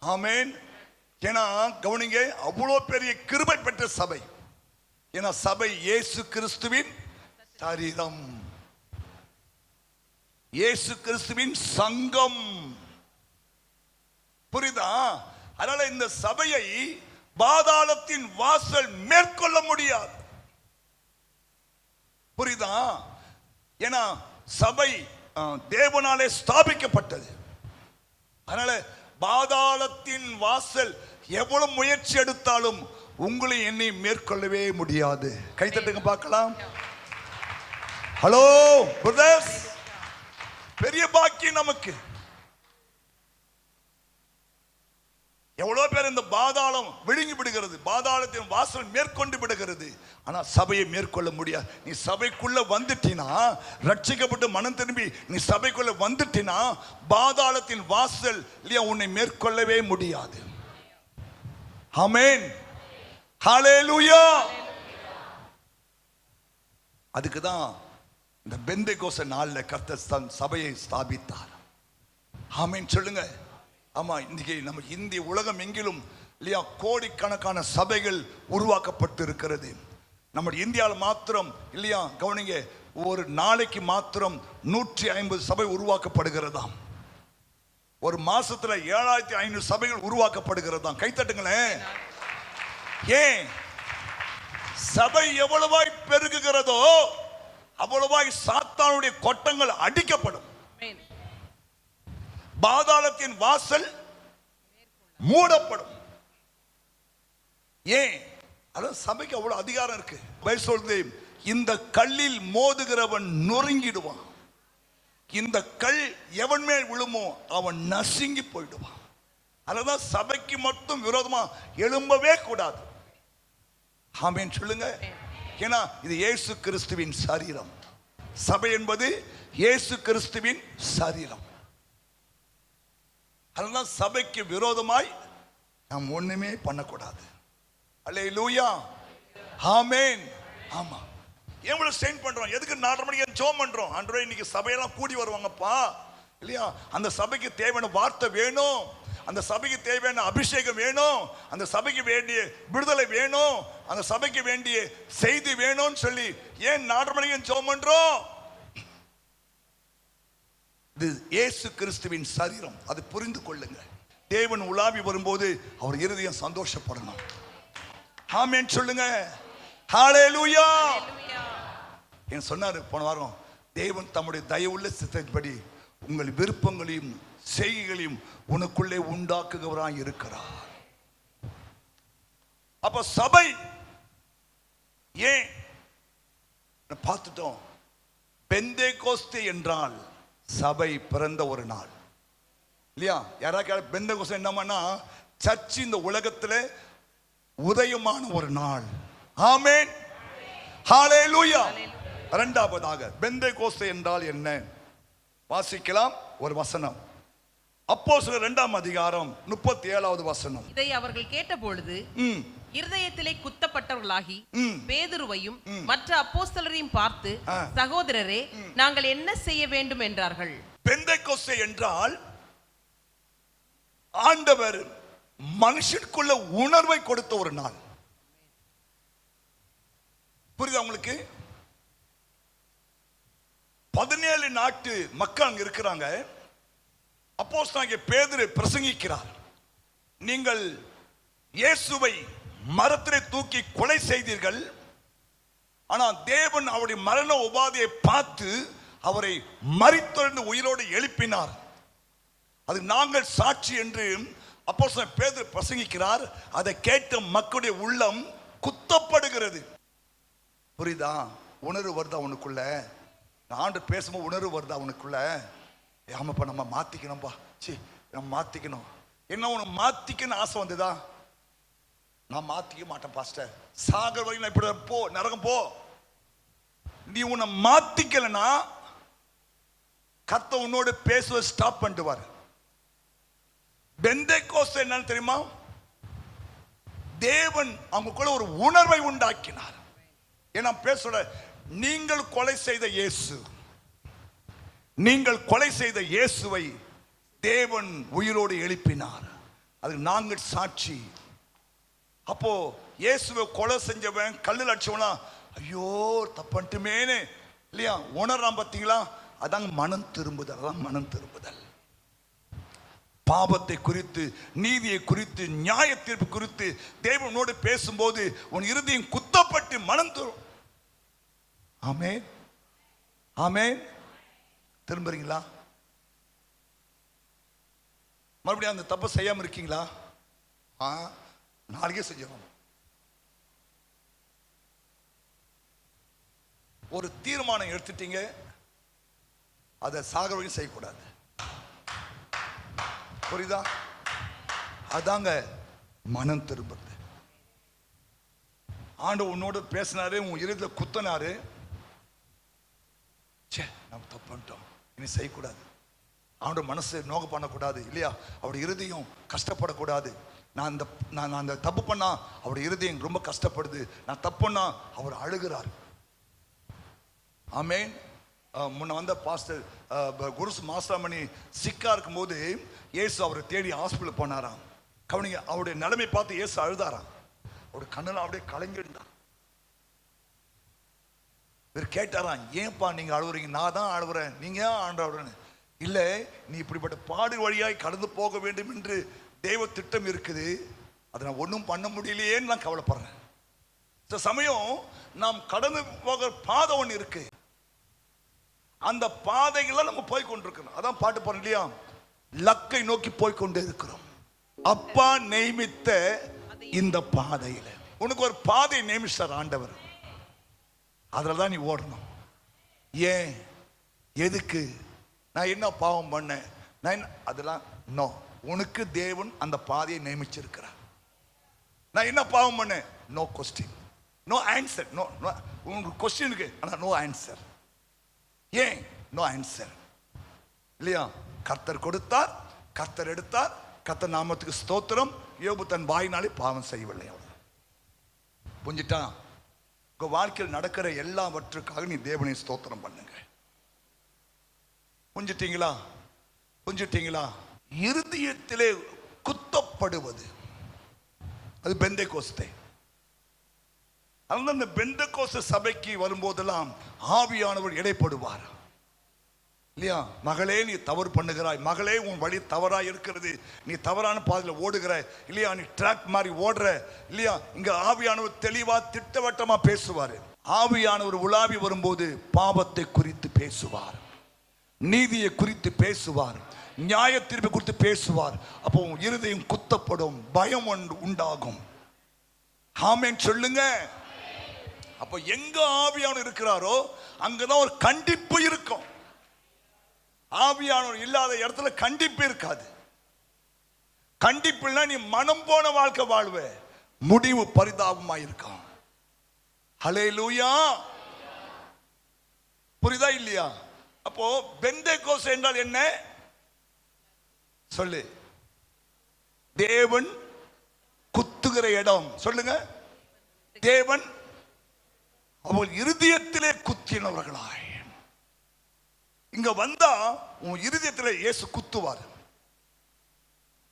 ஆமென். ஏன்னா கவனிங்க, அவ்வளோ பெரிய கிருபை பெற்ற சபை. ஏன்னா சபை இயேசு கிறிஸ்துவின் சரீரம், இயேசு கிறிஸ்துவின் சங்கம். புரியுதா? அதனால இந்த சபையை பாதாளத்தின் வாசல் மேற்கொள்ள முடியாது. புரியுதா? ஏன்னா சபை தேவனாலே ஸ்தாபிக்கப்பட்டது. அதனால பாதாளத்தின் வாசல் எவ்வளவு முயற்சி எடுத்தாலும் உங்களை என்னை மேற்கொள்ளவே முடியாது. கைத்தட்டுங்க பார்க்கலாம். ஹலோ பிரதர்ஸ், பெரிய பாக்கியம் நமக்கு. எவ்வளவு பேர் இந்த பாதாளம் விழுங்கி விடுகிறது, பாதாளத்தின் வாசல் மேற்கொண்டு விடுகிறது. ஆனா சபையை மேற்கொள்ள முடியாது. நீ சபைக்குள்ள வந்துட்டினா, ரட்சிக்கப்பட்டு மனம் திரும்பி நீ சபைக்குள்ள வந்துட்டினா, பாதாளத்தின் வாசல் இல்லையா உன்னை மேற்கொள்ளவே முடியாது. ஆமென். ஹல்லேலூயா. அதுக்குதான் இந்த பெந்தேகோஸ்தே நாள்ல கர்த்தர் தன் சபையை ஸ்தாபித்தார். ஆமென் சொல்லுங்க. ஆமா, இன்னைக்கு நம்ம இந்திய உலகம் எங்கிலும் இல்லையா கோடிக்கணக்கான சபைகள் உருவாக்கப்பட்டு இருக்கிறது. நம்ம இந்தியாவில் மாத்திரம் இல்லையா கவனிங்க, ஒரு நாளைக்கு மாத்திரம் 150 சபை உருவாக்கப்படுகிறதாம். ஒரு மாசத்துல 7500 சபைகள் உருவாக்கப்படுகிறதாம். கைத்தட்டுங்களேன். ஏன்? சபை எவ்வளவாய் பெருகுகிறதோ அவ்வளவாய் சாத்தானுடைய கொட்டங்கள் அடிக்கப்படும். பாதாளத்தின் வாசல் மூடப்படும். ஏன்? அதான் சபைக்கு அவ்வளவு அதிகாரம் இருக்கு. பைபிள் சொல்லுது, இந்த கல்லில் மோதுகிறவன் நொறுங்கிடுவான், இந்த கல் எவன் மேல் விழுமோ அவன் நசுங்கி போயிடுவான். அதனால சபைக்கு மட்டும் விரோதமா எழும்பவே கூடாது. ஆமென் சொல்லுங்க. ஏன்னா இது இயேசு கிறிஸ்துவின் சரீரம். சபை என்பது இயேசு கிறிஸ்துவின் சரீரம். அதனால சபைக்கு விரோதமாய் நாம் ஒண்ணுமே பண்ணக்கூடாது. அல்லேலூயா. ஆமென். ஆமா. எவ்வளவு சென்ட் பண்றோம், எதுக்கு 4:30 மணிக்கு ஜெபம் பண்றோம்? ஆண்டவரே இன்னைக்கு சபையெல்லாம் கூடி வருவாங்கப்பா இல்லையா, அந்த சபைக்கு தேவையான வார்த்தை வேணும், அந்த சபைக்கு தேவையான அபிஷேகம் வேணும், அந்த சபைக்கு வேண்டிய விடுதலை வேணும், அந்த சபைக்கு வேண்டிய செய்தி வேணும்னு சொல்லி ஏன் 4:30 மணிக்கு ஜெபம் பண்றோம்? இது இயேசு கிறிஸ்துவின் சரீரம். அது புரிந்து கொள்ளுங்க. தேவன் உலாவி வரும்போது அவர் இருதயம் சந்தோஷப்படணும். ஆமென் சொல்லுங்க. ஹல்லேலூயா. என்ன சொன்னாரு போன வாரம்? தேவன் தம்முடைய தயவுள்ள சித்தத்தின்படி உங்கள் விருப்பங்களையும் செய்கைகளையும் உனக்குள்ளே உண்டாக்குகிறவராய் இருக்கிறார். அப்ப சபை ஏன் பார்த்துட்டோம். பெந்தேகோஸ்தே என்றால் சபை பிறந்த ஒரு நாள் இல்லையா? யாராவது பெந்தேகோஸ்தே என்னமானா சர்ச் இந்த உலகத்தில் உதயமான ஒரு நாள். ஆமென், ஹல்லேலூயா. இரண்டாவதாக பெந்தேகோஸ்தே என்றால் என்ன? வாசிக்கலாம் ஒரு வசனம். அப்போஸ்தலர் 2ஆம் அதிகாரம் 37வது வசனம். இதை அவர்கள் கேட்டபொழுது இருதயத்திலே குத்தப்பட்டவர்களாகி பேதுருவையும் மற்ற அப்போஸ்தலரையும் பார்த்து, சகோதரரே, நாங்கள் என்ன செய்ய வேண்டும் என்றார்கள். பெந்தேகோஸ்தே என்றால் ஆண்டவர் மனுஷனுக்குள்ள உணர்வை கொடுத்த ஒரு நாள். புரியுதா உங்களுக்கு? 17 நாட்டு மக்கள் அங்க இருக்கிறாங்க. அப்போஸ்தலனாகிய பேதுரு பிரசங்கிக்கிறார். நீங்கள் இயேசுவை மரத்திலே தூக்கி கொலை செய்தீர்கள், ஆனால் தேவன் அவருடைய மரண உபாதையை பார்த்து அவரை மரித்தெழுந்து உயிரோடு எழுப்பினார். அது நாங்கள் சாட்சி என்று அப்போஸ்தலன் பேதுரு பிரசங்கிக்கிறார். அதை கேட்ட மக்களுடைய உள்ளம் குத்தப்படுகிறது. புரியுதா? உணர்வு வருதா உனக்குள்ள? ஆண்டு பேசும்போது உணர்வு வருதா உனக்குள்ள? ஆமாப்பா, நம்ம மாத்திக்கணும்பா, நம்ம மாத்திக்கணும். என்ன உனக்கு மாத்திக்கணும் ஆசை வந்ததா? நான் மாத்திக்க மாட்டேன் பாஸ்டர், சாகர் வரைக்கும் இப்படி போ, நரகம் போ. நீ உன்னை மாத்திக்கலனா கர்த்தர் உன்னோடு பேசுவதை ஸ்டாப் பண்ணிடுவார். பெந்தேகோஸ்தே என்னன்னு தெரியுமா? தேவன் அவங்களுக்குள்ள ஒரு உணர்வை உண்டாக்கினார். ஏன்னா பேசுற, நீங்கள் கொலை செய்த இயேசு, நீங்கள் கொலை செய்த இயேசுவை தேவன் உயிரோடு எழுப்பினார். அது நாங்கள் சாட்சி. அப்போ இயேசுவை கொலை செஞ்சவன், கல்லில் அடிச்சவனா, ஐயோ தப்பட்டுமேனு இல்லையா உணர்றான். பார்த்தீங்களா? அதாங்க மனம் திரும்புதல். அதான் மனம் திரும்புதல். பாவத்தை குறித்து, நீதியை குறித்து, நியாய தீர்ப்பு குறித்து தேவனோடு பேசும்போது உன் இருதயம் குத்தப்பட்டு மனம் தரும். ஆமென், ஆமென். திரும்புறீங்களா? மறுபடியும் அந்த தப்பை செய்யாம இருக்கீங்களா? நாளைக்கே செஞ்சிடணும். ஒரு தீர்மானம் எடுத்துட்டீங்க, அதை சாகர வரைக்கும் செய்யக்கூடாது. புரியுதா? அதாங்க மனம் திரும்புறது. ஆண்டு உன்னோடு பேசினாரு, உன் இருதயத்தில் குத்தினாரு. நம்ம தப்பு பண்ணிட்டோம், இனி செய்யக்கூடாது. அவனோட மனசு நோக பண்ணக்கூடாது இல்லையா? அவருடைய இருதயம் கஷ்டப்படக்கூடாது. நான் அந்த தப்பு பண்ணா அவருடைய இருதயம் ரொம்ப கஷ்டப்படுது. நான் தப்பு பண்ணா அவர் அழுகிறார். ஆமென். முன்ன வந்த பாஸ்டர் குருஸ் மாசாமணி சிக்கா இருக்கும்போது இயேசு அவரை தேடி ஹாஸ்பிட்டல் போனாராம். கவனிங்க, அவருடைய நிலைமை பார்த்து இயேசு அழுதாராம். அவருடைய கண்ணில் அப்படியே கலங்கிருந்தான். இவர் கேட்டாராம், ஏன்பா நீங்க அழுகுறீங்க? நான் தான் அழுகுறேன், நீங்க ஏன் ஆண்டவரேன்னு. இல்லை, நீ இப்படிப்பட்ட பாடு வழியாய் கடந்து போக வேண்டும் என்று தெய்வ திட்டம் இருக்குது, அதை நான் ஒன்றும் பண்ண முடியலையேன்னு நான் கவலைப்படுறேன். சில சமயம் நாம் கடந்து போகிற பாதை ஒன்று இருக்கு, அந்த பாதைகள்லாம் நம்ம போய் கொண்டிருக்கிறோம். அதான் பாட்டு பாருங்க இல்லையா? லக்கை நோக்கி போய் கொண்டே இருக்கிறோம். அப்பா நியமித்த இந்த பாதையில உனக்கு ஒரு பாதை நியமிச்சார் ஆண்டவர். அதில் தான் நீ ஓடணும். ஏன், எதுக்கு, நான் என்ன பாவம் பண்ணேன், நான் அதெல்லாம் நோ. உனக்கு தேவன் அந்த பாதையை நியமிச்சிருக்கிறார். நான் என்ன பாவம் பண்ணேன், no question, no answer. No, உங்களுக்கு கொஸ்டினுக்கு ஆனால் நோ ஆன்சர். ஏன் நோ ஆன்சர்? இல்லையா? கர்த்தர் கொடுத்தார், கர்த்தர் எடுத்தார். கர்த்தர் நாமத்துக்கு ஸ்தோத்திரம். யோபு தன் வாயினாலே பாவம் செய்யவில்லை. அவர் புரிஞ்சிட்டான். உங்க வாழ்க்கையில் நடக்கிற எல்லாவற்றுக்காக நீ தேவனை ஸ்தோத்திரம் பண்ணுங்க. புரிஞ்சிட்டீங்களா? புரிஞ்சிட்டீங்களா? இருதயத்திலே குத்தப்படுவது அது பெந்தேகோஸ்தே. அந்த பெந்தேகோஸ்தே சபைக்கு வரும்போதெல்லாம் ஆவியானவர் இடைப்படுவார் இல்லையா? மகளே நீ தவறு பண்ணுகிறாய், மகளே உன் வழி தவறாய் இருக்கிறது, நீ தவறான பாதையில் ஓடுகிற இல்லையா, நீ ட்ராக் மாதிரி ஓடுற இல்லையா? இங்க ஆவியானவர் தெளிவா திட்டவட்டமா பேசுவார். ஆவியானவர் உலாவி வரும்போது பாவத்தை குறித்து பேசுவார், நீதியை குறித்து பேசுவார், நியாய தீர்ப்பை குறித்து பேசுவார். அப்போ இருதயம் குத்தப்படும், பயம் உண்டாகும். ஆமென் சொல்லுங்க. அப்ப எங்க ஆவியானவர் இருக்கிறாரோ அங்கதான் ஒரு கண்டிப்பு இருக்கும். ஆவியானவர் இல்லாத இடத்துல கண்டிப்பு இருக்காது. கண்டிப்புனா நீ மனம் போன வாழ்க்கை வாழ்வ, முடிவு பரிதாபமா இருக்கும். ஹல்லேலூயா. புரியுதா இல்லையா? அப்போ பெந்தேகோஸ்தே என்றால் என்ன சொல்லு? தேவன் குத்துகிற இடம். சொல்லுங்க. தேவன் அவள் இருதயத்திலே குத்தினவர்களாய். இங்க வந்தா உன் இருதயத்திலே இயேசு குத்துவார்.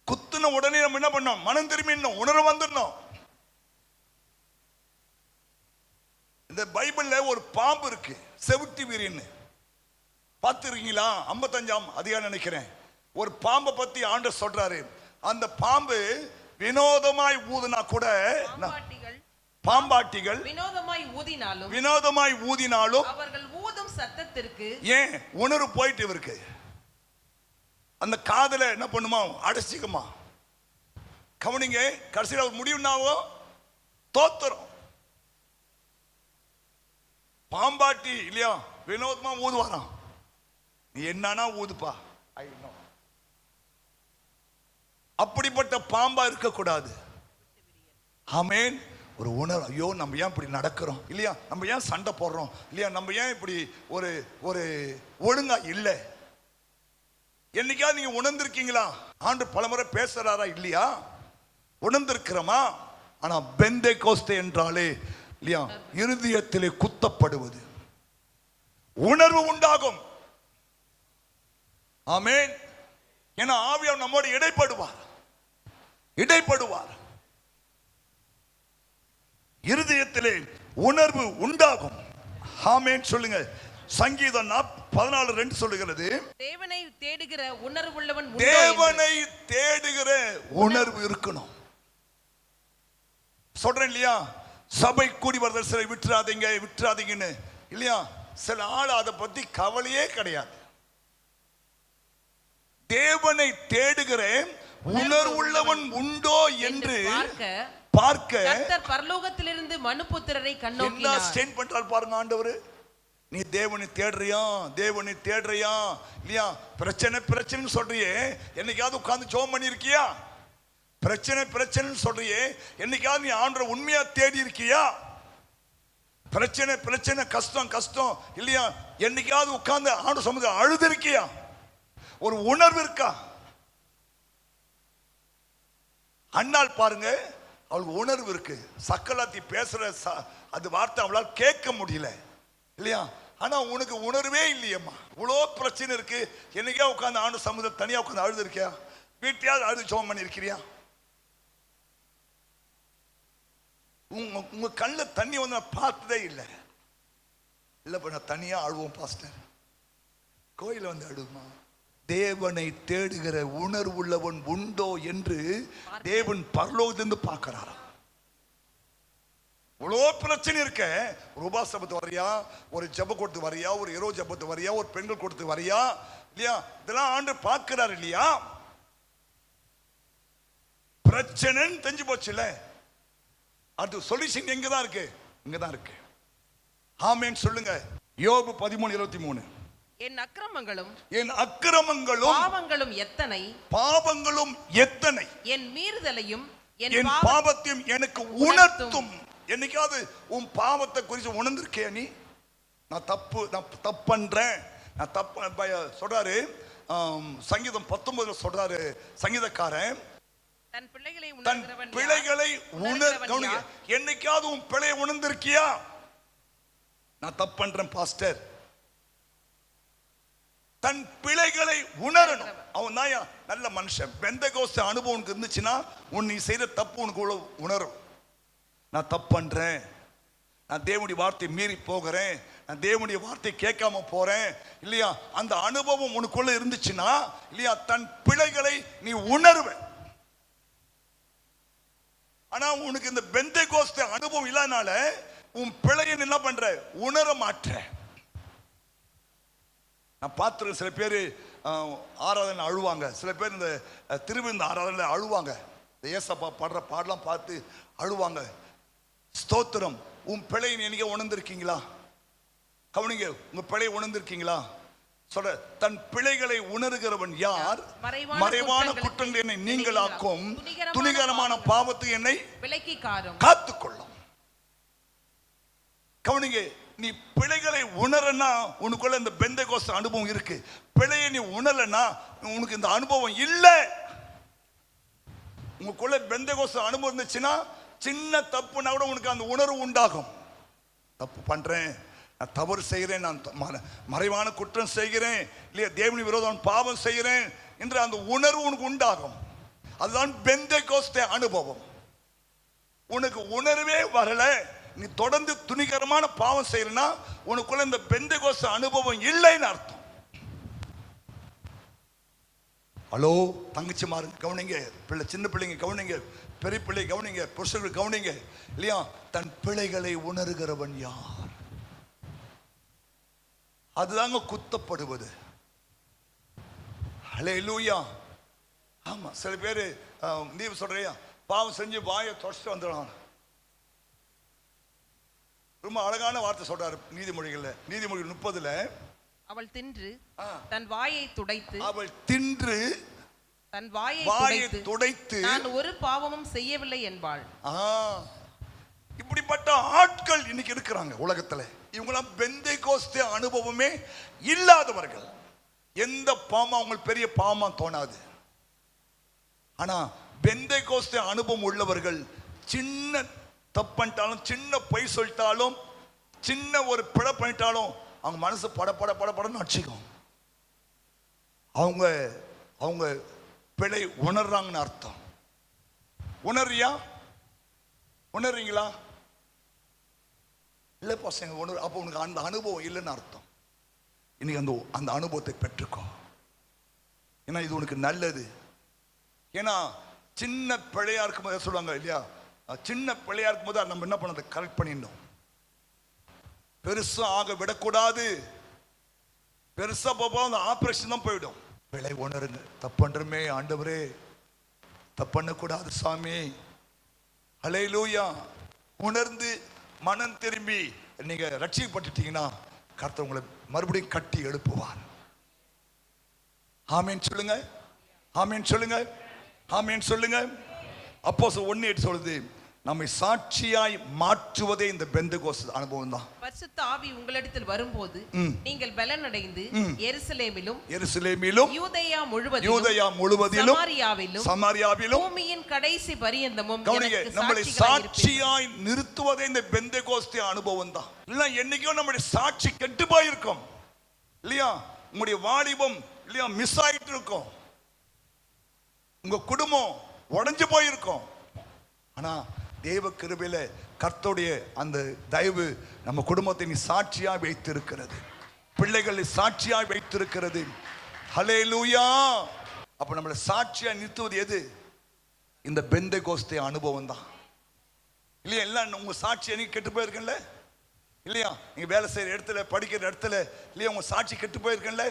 குத்துன உடனே நம்ம என்ன பண்ணோம்? மனம் திரும்பி உணர்வு வந்துடணும். இந்த பைபிள்ல ஒரு பாம்பு இருக்கு, செவுட்டி வீரியன்னு. பார்த்துருக்கீங்களா? 55ஆம் அதிகாரம் நினைக்கிறேன். ஒரு பாம்பை பத்தி ஆண்டவர் சொல்றாரு. அந்த பாம்பு வினோதமாய் ஊதினா கூட, பாம்பாட்டிகள் வினோதமாய் ஊதினாலும் அவர்கள் ஊதும் சத்தத்திற்கு ஏன் உணர்வு போயிட்டு இருக்கு. அந்த காதல என்ன பண்ணுமா? அடைச்சிக்குமா. கவனிங்க, கடைசியில் ஒரு முடிவுனாவோ தோத்துரும். பாம்பாட்டி இல்லையா வினோதமா ஊதுவாராம். நீ என்னன்னா ஊதுப்பா. அப்படிப்பட்ட பாம்பா இருக்கக்கூடாது. ஆமென். ஒரு உணர்வு, ஐயோ நம்ம ஏன் இப்படி நடக்கிறோம் இல்லையா, நம்ம ஏன் சண்டை போடுறோம் இல்லையா, நம்ம ஏன் இப்படி ஒரு ஒரு ஒழுங்கா இல்லை. என்னைக்காவது நீங்க உணர்ந்திருக்கீங்களா? ஆண்டு பலமுறை பேசுறாரா இல்லையா? உணர்ந்திருக்கிறோமா? ஆனா பெந்தேகோஸ்தே என்றாலே இல்லையா இருதயத்திலே குத்தப்படுவது, உணர்வு உண்டாகும். ஆமென். ஏன்னா ஆவியானவர் நம்மோடு இடைப்படுவார். இருதயத்திலே உணர்வு உண்டாகும். ஆமென் சொல்லுங்க. சங்கீதம் 14:2 சொல்லுகிறது, தேவனை தேடுகிற உணர்வுள்ளவன், தேவனை தேடுகிற உணர்வு இருக்கணும். சொல்றேன் இல்லையா, சபை கூடி வருதல் சில விட்டுறாதீங்கன்னு இல்லையா. சில ஆள் அதை பத்தி கவலையே கிடையாது. தேவனை தேடுகிற உணர்வுள்ளவன் உண்டோ என்று பார்க்க கர்த்தர் பரலோகத்திலிருந்து மனுபுத்திரரை கண்ணோக்கினார். ஸ்டேட் பண்றார் பாருங்க ஆண்டவர். நீ தேவனை தேடுறியா இல்லையா? பிரச்சனை சொல்றியே, என்னைக்காவது உட்கார்ந்து ஜெபம் பண்ணி இருக்கியா? பிரச்சனை சொல்றியே, என்னைக்காவது நீ ஆண்டவரை உண்மையா தேடி இருக்கியா? பிரச்சனை கஷ்டம் இல்லையா, என்னைக்காவது உட்கார்ந்து ஆண்டவர் சமூகத்தில் அழுது இருக்கியா? ஒரு உணர்வு இருக்கா? அண்ணால் பாருங்க, அவளுக்கு உணர்வு இருக்கு. சக்கலாத்தி பேசுற அது வார்த்தை அவளால் கேட்க முடியல இல்லையா. ஆனா உனக்கு உணர்வே இல்லையம்மா. இவ்வளோ பிரச்சனை இருக்கு, என்னைக்கா உட்காந்து ஆண்டு சமுதிரம் தனியா உட்காந்து அழுது இருக்கியா? வீட்டையாவது அழுது ஜெபம் பண்ணி இருக்கிறியா? உங்க கண்ணில் தண்ணி வந்து நான் பார்த்ததே இல்லை. நான் தனியா அழுவோம் பாஸ்டர், கோயில வந்து அழுவுமா. தேவனை தேடுகிற உணர்வு உள்ளவன் உண்டோ என்று தேவன் பரலோகத்திலிருந்து பார்க்கிறாராம். இவ்வளோ பிரச்சனை இருக்க, ஒரு உபாசபத்து வரையா, ஒரு ஜப கொடுத்து வரையா, ஒரு இரோ ஜபத்து வரையா, ஒரு பெண்கள் கொடுத்து வரையா இல்லையா, இதெல்லாம் ஆண்டு பார்க்கிறார் இல்லையா. பிரச்சனைன்னு தெரிஞ்சு போச்சுல, அது சொல்யூஷன் எங்கதான் இருக்கு? இங்கதான் இருக்கு. ஆமென் சொல்லுங்க. யோபு 13:23, என் அக்கிரமங்களும் பாவங்களும் எத்தனை, என் மீறுதலையும் என் பாவத்தையும் எனக்கு உணர்த்தும். என்னைக்காவது உன் பாவத்தை குறித்து உணர்ந்திருக்கே நீ? நான் தப்பு பண்றேன், நான் தப்பு சொல்றாரு. சங்கீதம் 19 சொல்றாரு சங்கீதக்காரன், தன் பிழைகளை என்னைக்காவது உன் பிழையை உணர்ந்திருக்கியா? நான் தப்பு பண்றேன் பாஸ்டர். தன் பிழைகளை உணரணும். அவன் தான் நல்ல மனுஷன். பெந்தேகோஸ்தே அனுபவம் இருந்துச்சுன்னா நீ செய்த தப்பு உனக்கு உணரும். நான் தப்பு பண்றேன், நான் தேவனுடைய வார்த்தை மீறி போகிறேன், நான் தேவனுடைய வார்த்தை கேட்காம போறேன் இல்லையா. அந்த அனுபவம் உனக்குள்ள இருந்துச்சுன்னா இல்லையா, தன் பிழைகளை நீ உணர்வ. ஆனா உனக்கு இந்த பெந்தேகோஸ்தே அனுபவம் இல்லாதனால உன் பிழையை என்ன பண்ற? உணர மாற்ற. நான் பார்த்துருக்கேன், சில பேர் ஆராதனை அழுவாங்க, சில பேர் இந்த திருவிருந்த ஆராதனை அழுவாங்க. இந்த ஏசப்பா பாடுற பாடலாம் பார்த்து அழுவாங்க. ஸ்தோத்திரம். உன் பிழையை நீங்க உணர்ந்திருக்கீங்களா? கவனிங்க, உங்க பிழையை உணர்ந்திருக்கீங்களா? சொல்ற, தன் பிழைகளை உணர்கிறவன் யார்? மறைவான குற்றங்கள் என்னை நீங்களாக்கும், துணிகரமான பாவத்துக்கு என்னை விலக்கி காத்துக்கொள்ளும். கவனிங்க, நீ பிழைகளை உணரனா உனக்குள்ள இந்த பெந்தெகோஸ்து அனுபவம் இருக்கு. பிழையை நீ உணரலனா உனக்கு இந்த அனுபவம் இல்லை. உங்களுக்குள்ள பெந்தெகோஸ்து அனுபவம் இருந்துச்சுன்னா சின்ன தப்புனா கூட உனக்கு அந்த உணர்வு உண்டாகும். தப்பு பண்றேன், நான் தவறு செய்கிறேன், நான் மறைவான குற்றம் செய்கிறேன், இல்லையா தேவனி விரோதம் பாவம் செய்கிறேன் என்ற அந்த உணர்வு உனக்கு உண்டாகும். அதுதான் பெந்தெகோஸ்தே அனுபவம். உனக்கு உணர்வே வரல, நீ தொடர்ந்து துணிகரமான பாவம் செய்யறனா உனக்குள்ள இந்த பெந்தெகோஸ்து அனுபவம் இல்லைன்னு அர்த்தம். ஹலோ தங்கச்சி மாருங்க கவனிங்க, பிள்ளை சின்ன பிள்ளைங்க கவனிங்க, பெரிய பிள்ளை கவனிங்க, புருஷர்கள் கவனிங்க, இல்லையா தன் பிள்ளைகளை உணர்கிறவன் யார்? அதுதாங்க குத்தப்படுவது. ஹல்லேலூயா. ஆமா, சில பேர் நீ சொல்றியா பாவம் செஞ்சு வாயை தொடச்சிட்டு வந்துடுவான். ரொம்ப அழகான வார்த்தை சொல்றாரு நீதிமொழிகள்ல, நீதிமொழி 30ல, அவள் தின்று தன் வாயை துடைத்து, அவள் தின்று தன் வாயை துடைத்து நான் ஒரு பாவமும் செய்யவில்லை என்பாள். இப்படிப்பட்ட ஆட்கள் இன்னைக்கு இருக்கிறாங்க உலகத்துல. இவங்களாம் பெந்தெகோஸ்தே அனுபவமே இல்லாதவர்கள். எந்த பாவம் அவங்களுக்கு பெரிய பாவமா தோணாது. ஆனா பெந்தெகோஸ்தே அனுபவம் உள்ளவர்கள் சின்ன தப்பு பண்ணிட்டாலும், சின்ன பொய் சொல்லிட்டாலும், சின்ன ஒரு பிழை பண்ணிட்டாலும் அவங்க மனசு படன்னு அடிச்சுக்கும். அவங்க அவங்க பிழை உணர்றாங்கன்னு அர்த்தம். உணர்றீங்களா? இல்லை பசங்க அப்போ உனக்கு அந்த அனுபவம் இல்லைன்னு அர்த்தம். இன்னைக்கு அந்த அனுபவத்தை பெற்றுக்கோ. ஏன்னா இது உனக்கு நல்லது. ஏன்னா சின்ன பிழையா இருக்கும்போது சொல்லுவாங்க இல்லையா, சின்ன பிள்ளையா இருக்கும் போது நம்ம என்ன பண்ண கரெக்ட் பண்ணிடணும். பெருசா ஆக விடக்கூடாது. பெருசா போக அந்த ஆபரேஷன் தான் போயிடும். பிழை உணருங்க. தப்புன்றமே ஆண்டவரே, தப்பண்ணக்கூடாது சாமி. ஹல்லேலூயா. உணர்ந்து மனம் திரும்பி நீங்க ரட்சிக்கப்பட்டுட்டீங்கன்னா கர்த்தர் உங்களை மறுபடியும் கட்டி எழுப்புவார். ஆமேன் சொல்லுங்க, ஆமேன் சொல்லுங்க, ஆமேன் சொல்லுங்க. அப்போஸ்தலர் 1:8 சொல்லுது, நம்மை சாட்சியாய் மாற்றுவதே இந்த பெந்தெகோஸ்து அனுபவம் தான். பரிசுத்த ஆவி உங்களிடத்தில் வரும்போது நீங்கள் பலன் அடைந்து எருசலேமிலும் யூதேயா முழுவதிலும் சமாரியாவிலும் பூமியின் கடைசி பரியந்தமும் நம்மளை சாட்சியாய் நிறுத்துவதே இந்த பெந்தெகோஸ்து அனுபவம் தான். இல்ல என்னைக்கோ நம்முடைய சாட்சி கெட்டு போயிருக்கும் இல்லையா, உங்களுடைய வாலிபம் இல்லையா மிஸ் ஆயிட்டு இருக்கும், உங்க குடும்பம் உடைஞ்சு போயிருக்கும். ஆனா தேவ கிருபையில கர்த்தருடைய அந்த தயவு நம்ம குடும்பத்தை நீ சாட்சியா வைத்திருக்கிறது, பிள்ளைகளை சாட்சியா வைத்திருக்கிறது. ஹல்லேலூயா. அப்ப நம்மளை சாட்சியா நிறுத்துவது எது? இந்த பெந்தெகோஸ்தே அனுபவம் தான் இல்லையா. எல்லாம் உங்க சாட்சி நீங்க கெட்டு போயிருக்கல இல்லையா, நீங்க வேலை செய்யற இடத்துல, படிக்கிற இடத்துல இல்லையா, உங்க சாட்சி கெட்டு போயிருக்கல.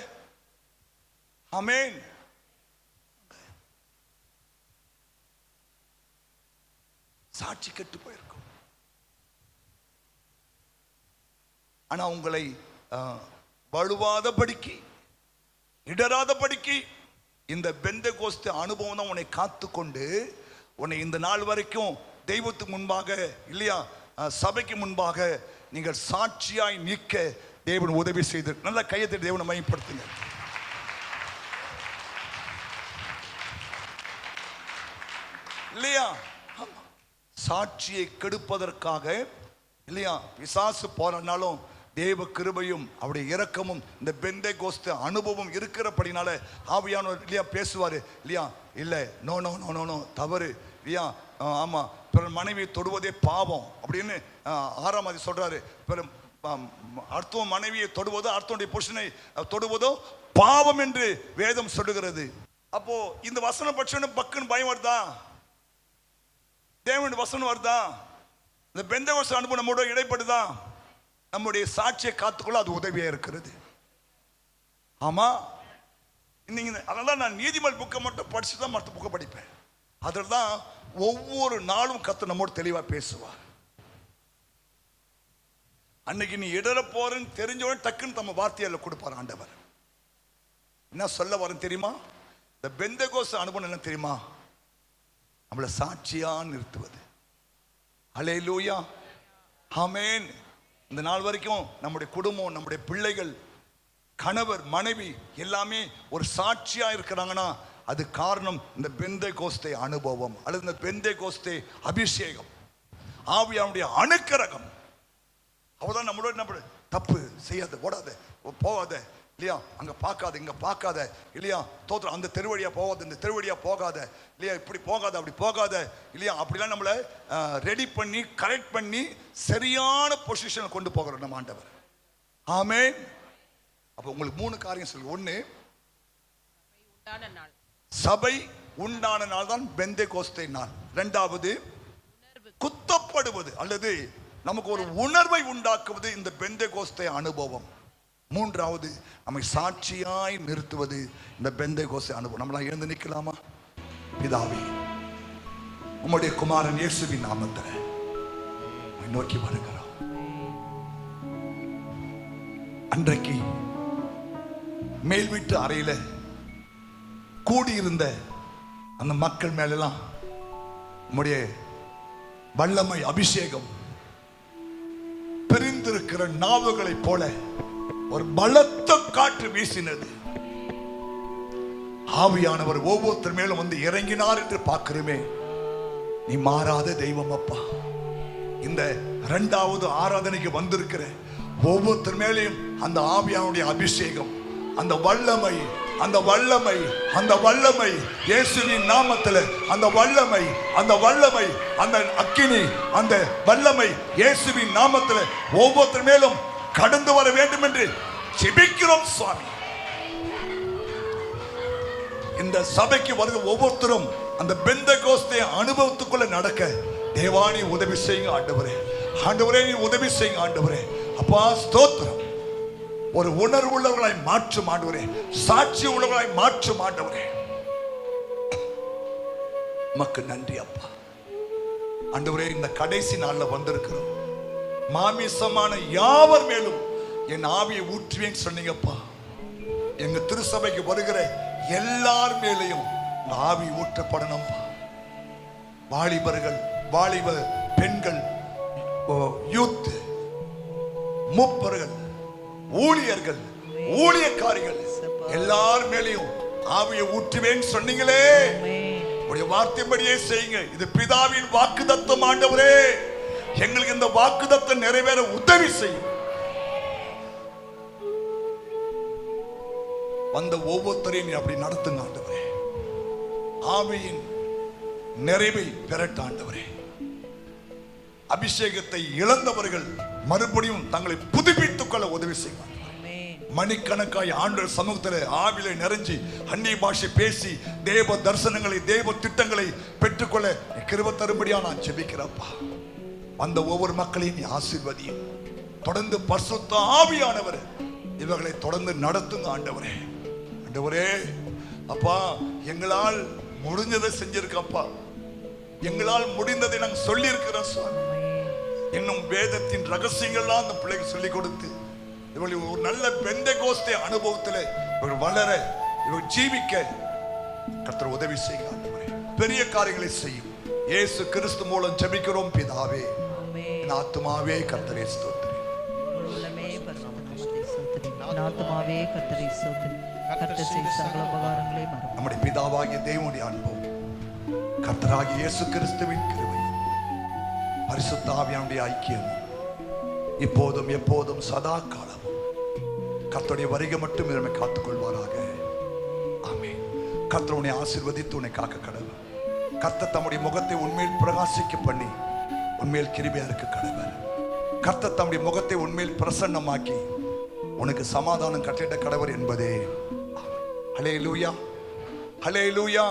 ஆமென். சாட்சி கெட்டு போயிருக்கும். ஆனா உங்களை வலுவாதபடிக்கு, இடராதபடிக்கு இந்த பெந்தெகோஸ்து அனுபவம் தான் உன்னை காத்துக்கொண்டு உன்னை இந்த நாள் வரைக்கும் தெய்வத்துக்கு முன்பாக இல்லையா, சபைக்கு முன்பாக நீங்கள் சாட்சியாய் நிற்க தேவன் உதவி செய்து. நல்ல கையத்தை தேவனை மையப்படுத்துங்க. இல்லையா, சாட்சியை கெடுப்பதற்காக இல்லையா பிசாசு போறனாலும் தேவ கிருபையும் அவருடைய இரக்கமும் இந்த பெந்தெகோஸ்து அனுபவம் இருக்கிறபடினால ஆவியானவர் இல்லையா பேசுவாரு இல்லையா. இல்ல no no no no no தவறு இல்லையா. ஆமா, பிறர் மனைவியை தொடுவதே பாவம் அப்படின்னு 6ஆம் அதிகாரம் சொல்றாரு. அடுத்த மனைவியை தொடுவதோ அடுத்தவனுடைய புருஷனை தொடுவதோ பாவம் என்று வேதம் சொல்லுகிறது. அப்போ இந்த வசனம் பட்சம் பக்குன்னு பயம் வருதா? தேவனுடைய வசனம் வருதா? இந்த பெந்தெகோஸ்து அனுபவம் நம்மோட இடைப்படுதா? நம்முடைய சாட்சியை காத்துக்கொள்ள அது உதவியா இருக்கிறது. ஆமா, இன்னைக்கு அதனால நான் நீதிமொழி புக்கை மட்டும் படிச்சு தான் மற்ற புக்கை படிப்பேன். அதில் தான் ஒவ்வொரு நாளும் கர்த்தர் நம்மோடு தெளிவா பேசுவார். அன்னைக்கு நீ இடற போறன்னு தெரிஞ்சவன் டக்குன்னு நம்ம வார்த்தையில கொடுப்பார் ஆண்டவர். என்ன சொல்ல வரேன் தெரியுமா? இந்த பெந்தெகோஸ்து அனுபவம் என்ன தெரியுமா? நம்மளை சாட்சியா நிறுத்துவது. அல்லேலூயா, ஆமென். இந்த நாள் வரைக்கும் நம்முடைய குடும்பம், நம்முடைய பிள்ளைகள், கணவர், மனைவி எல்லாமே ஒரு சாட்சியா இருக்கிறாங்கன்னா அது காரணம் இந்த பெந்தெகோஸ்தே அனுபவம் அல்லது இந்த பெந்தெகோஸ்தே அபிஷேகம், ஆவியானுடைய அணுக்கரகம். அவதான் நம்மளோட நம்ம தப்பு செய்யாத, ஓடாத, போகாத இல்லையா, அங்க பார்க்காத, இங்க பார்க்காத இல்லையா, தோற்றம் அந்த தெருவழியா போகாத, இந்த தெருவழியா போகாத இல்லையா, இப்படி போகாத, அப்படி போகாத இல்லையா, அப்படிலாம் நம்மளை ரெடி பண்ணி கரெக்ட் பண்ணி சரியான பொசிஷனை கொண்டு போகிறோம் நம்ம ஆண்டவர். ஆமென். அப்ப உங்களுக்கு 3 காரியம் சொல்லு. 1, சபை உண்டான நாள் தான் பெந்தெகோஸ்தே நாள். 2வது, குத்தப்படுவது அல்லது நமக்கு ஒரு உணர்வை உண்டாக்குவது இந்த பெந்தெகோஸ்தே அனுபவம். 3வது, நம்மை சாட்சியாய் நிறுத்துவது இந்த பெந்தெகோஸ்தே அனுபவம். நம்மளாம் எழுந்து நிற்கலாமா? பிதாவே, உம்முடைய குமாரன் இயேசுவின் நாமத்தில் நோக்கி வருகிறோம். அன்றைக்கு மேல் வீட்டு அறையில கூடியிருந்த அந்த மக்கள் மேலெல்லாம் உம்முடைய வல்லமை அபிஷேகம் பிரிந்திருக்கிற நாவுகளைப் போல ஒரு பலத்த காற்று வீசினது. ஆவியானவர் ஒவ்வொருத்தர் மேலும் வந்து இறங்கினார் என்று பார்க்கிறோமே. நீ மாறாத தெய்வம் அப்பா. இந்த 2வது ஆராதனைக்கு வந்திருக்கிற ஒவ்வொருத்தர் மேலேயும் அந்த ஆவியானுடைய அபிஷேகம், அந்த வல்லமை, அந்த வல்லமை, அந்த வல்லமை இயேசுவின் நாமத்தில், அந்த வல்லமை, அந்த வல்லமை, அந்த அக்கினி, அந்த வல்லமை இயேசுவின் நாமத்தில் ஒவ்வொருத்தர் மேலும் கடந்து வர வேண்டும் என்று ஜெபிக்கிறோம் சுவாமி. இந்த சபைக்கு வருகிற ஒவ்வொருத்தரும் அந்த பெந்தெகோஸ்தே அனுபவத்துக்குள்ள நடக்க தேவானி உதவி செய்யுங்க ஆண்டவரே. ஆண்டவரே நீ உதவி செய்யுங்க ஆண்டவரே. அப்பா ஸ்தோத்திரம். ஒரு உணர்வு உள்ளவர்களாய் மாற்றும் ஆண்டவரே, சாட்சி உள்ளவர்களாய் மாற்றும் ஆண்டவரே. உமக்கு நன்றி அப்பா. ஆண்டவரே, இந்த கடைசி நாள்ல வந்திருக்கிறோம். மாமிசமான யாவர் மேலும் என் ஆவியை ஊற்றுவேன்னு சொன்னீங்கப்பா. எங்க திருசபைக்கு வருகிற எல்லார் மேலையும் ஆவி ஊற்றப்படணும்பா. வாலிபர்கள், வாலிப பெண்கள், யூத், மூப்பர்கள், ஊழியர்கள், ஊழியக்காரிகள் எல்லார் மேலையும் ஆவியை ஊற்றுவேன்னு சொன்னீங்களே. உடைய வார்த்தைப்படியே செய்யுங்க. இது பிதாவின் வாக்குத்தத்தம் ஆண்டவரே. எங்களுக்கு இந்த வாக்குத்தத்தம் நிறைவேற உதவி செய்யும். வந்த ஒவ்வொருத்தரையும் நீ அப்படி நடத்துங்க ஆண்டவரே. ஆவியின் நிறைவை பெறட்ட ஆண்டவரே. அபிஷேகத்தை இழந்தவர்கள் மறுபடியும் தங்களை புதுப்பித்துக் கொள்ள உதவி செய்வார். மணிக்கணக்காய் ஆண்டவர் சமூகத்தில் ஆவிலை நிறைஞ்சி அந்நிய பாஷை பேசி தேவ தரிசனங்களை, தேவ திட்டங்களை பெற்றுக்கொள்ள கிருபை தரும்படியா நான் ஜெபிக்கிறப்பா. அந்த ஒவ்வொரு மக்களையும் நீ ஆசீர்வதியும். தொடர்ந்து பரிசுத்த ஆவியானவர் இவர்களை தொடர்ந்து நடத்துங்க ஆண்டவரே. ஆண்டவரே அப்பா, எங்களால் முடிஞ்சதை செஞ்சிருக்கப்பா. எங்களால் முடிந்ததை நாங்கள் சொல்லி இருக்கிறோம் சுவாமி. இன்னும் வேதத்தின் ரகசியங்கள்லாம் அந்த பிள்ளைக்கு சொல்லிக் கொடுத்து இவர்கள் ஒரு நல்ல பெந்தெகோஸ்தே அனுபவத்தில் இவர்கள் வளர, இவர்கள் ஜீவிக்க கர்த்தர் உதவி செய்யுங்க ஆண்டவரே. பெரிய காரியங்களை செய்யும். இயேசு கிறிஸ்து மூலம் ஜெபிக்கிறோம் பிதாவே. என் ஆத்துமாவே கர்த்தரை ஸ்தோத்திரி. நம்முடைய பிதாவாகிய தேவனுடைய அன்பும் கர்த்தராகிய இயேசு கிறிஸ்துவின் கிருபையும் பரிசுத்த ஆவியானுடைய ஐக்கியமும் இப்போதும் எப்போதும் சதா காலமும் கர்த்தருடைய வருகை மட்டும் நம்மை காத்துக் கொள்வாராக. ஆமென். கர்த்தர் உன்னை ஆசீர்வதித்து உன்னை காக்க கடவுள். கர்த்தர் தம்முடைய முகத்தை உன்மேல் பிரகாசிக்க பண்ணி உன்மேல் கிருபையா இருக்க கடவுள். கர்த்தர் தம்முடைய முகத்தை உன்மேல் பிரசன்னமாக்கி உனக்கு சமாதானம் கட்டிட கடவுள் என்பதே. ஹல்லேலூயா, ஹல்லேலூயா.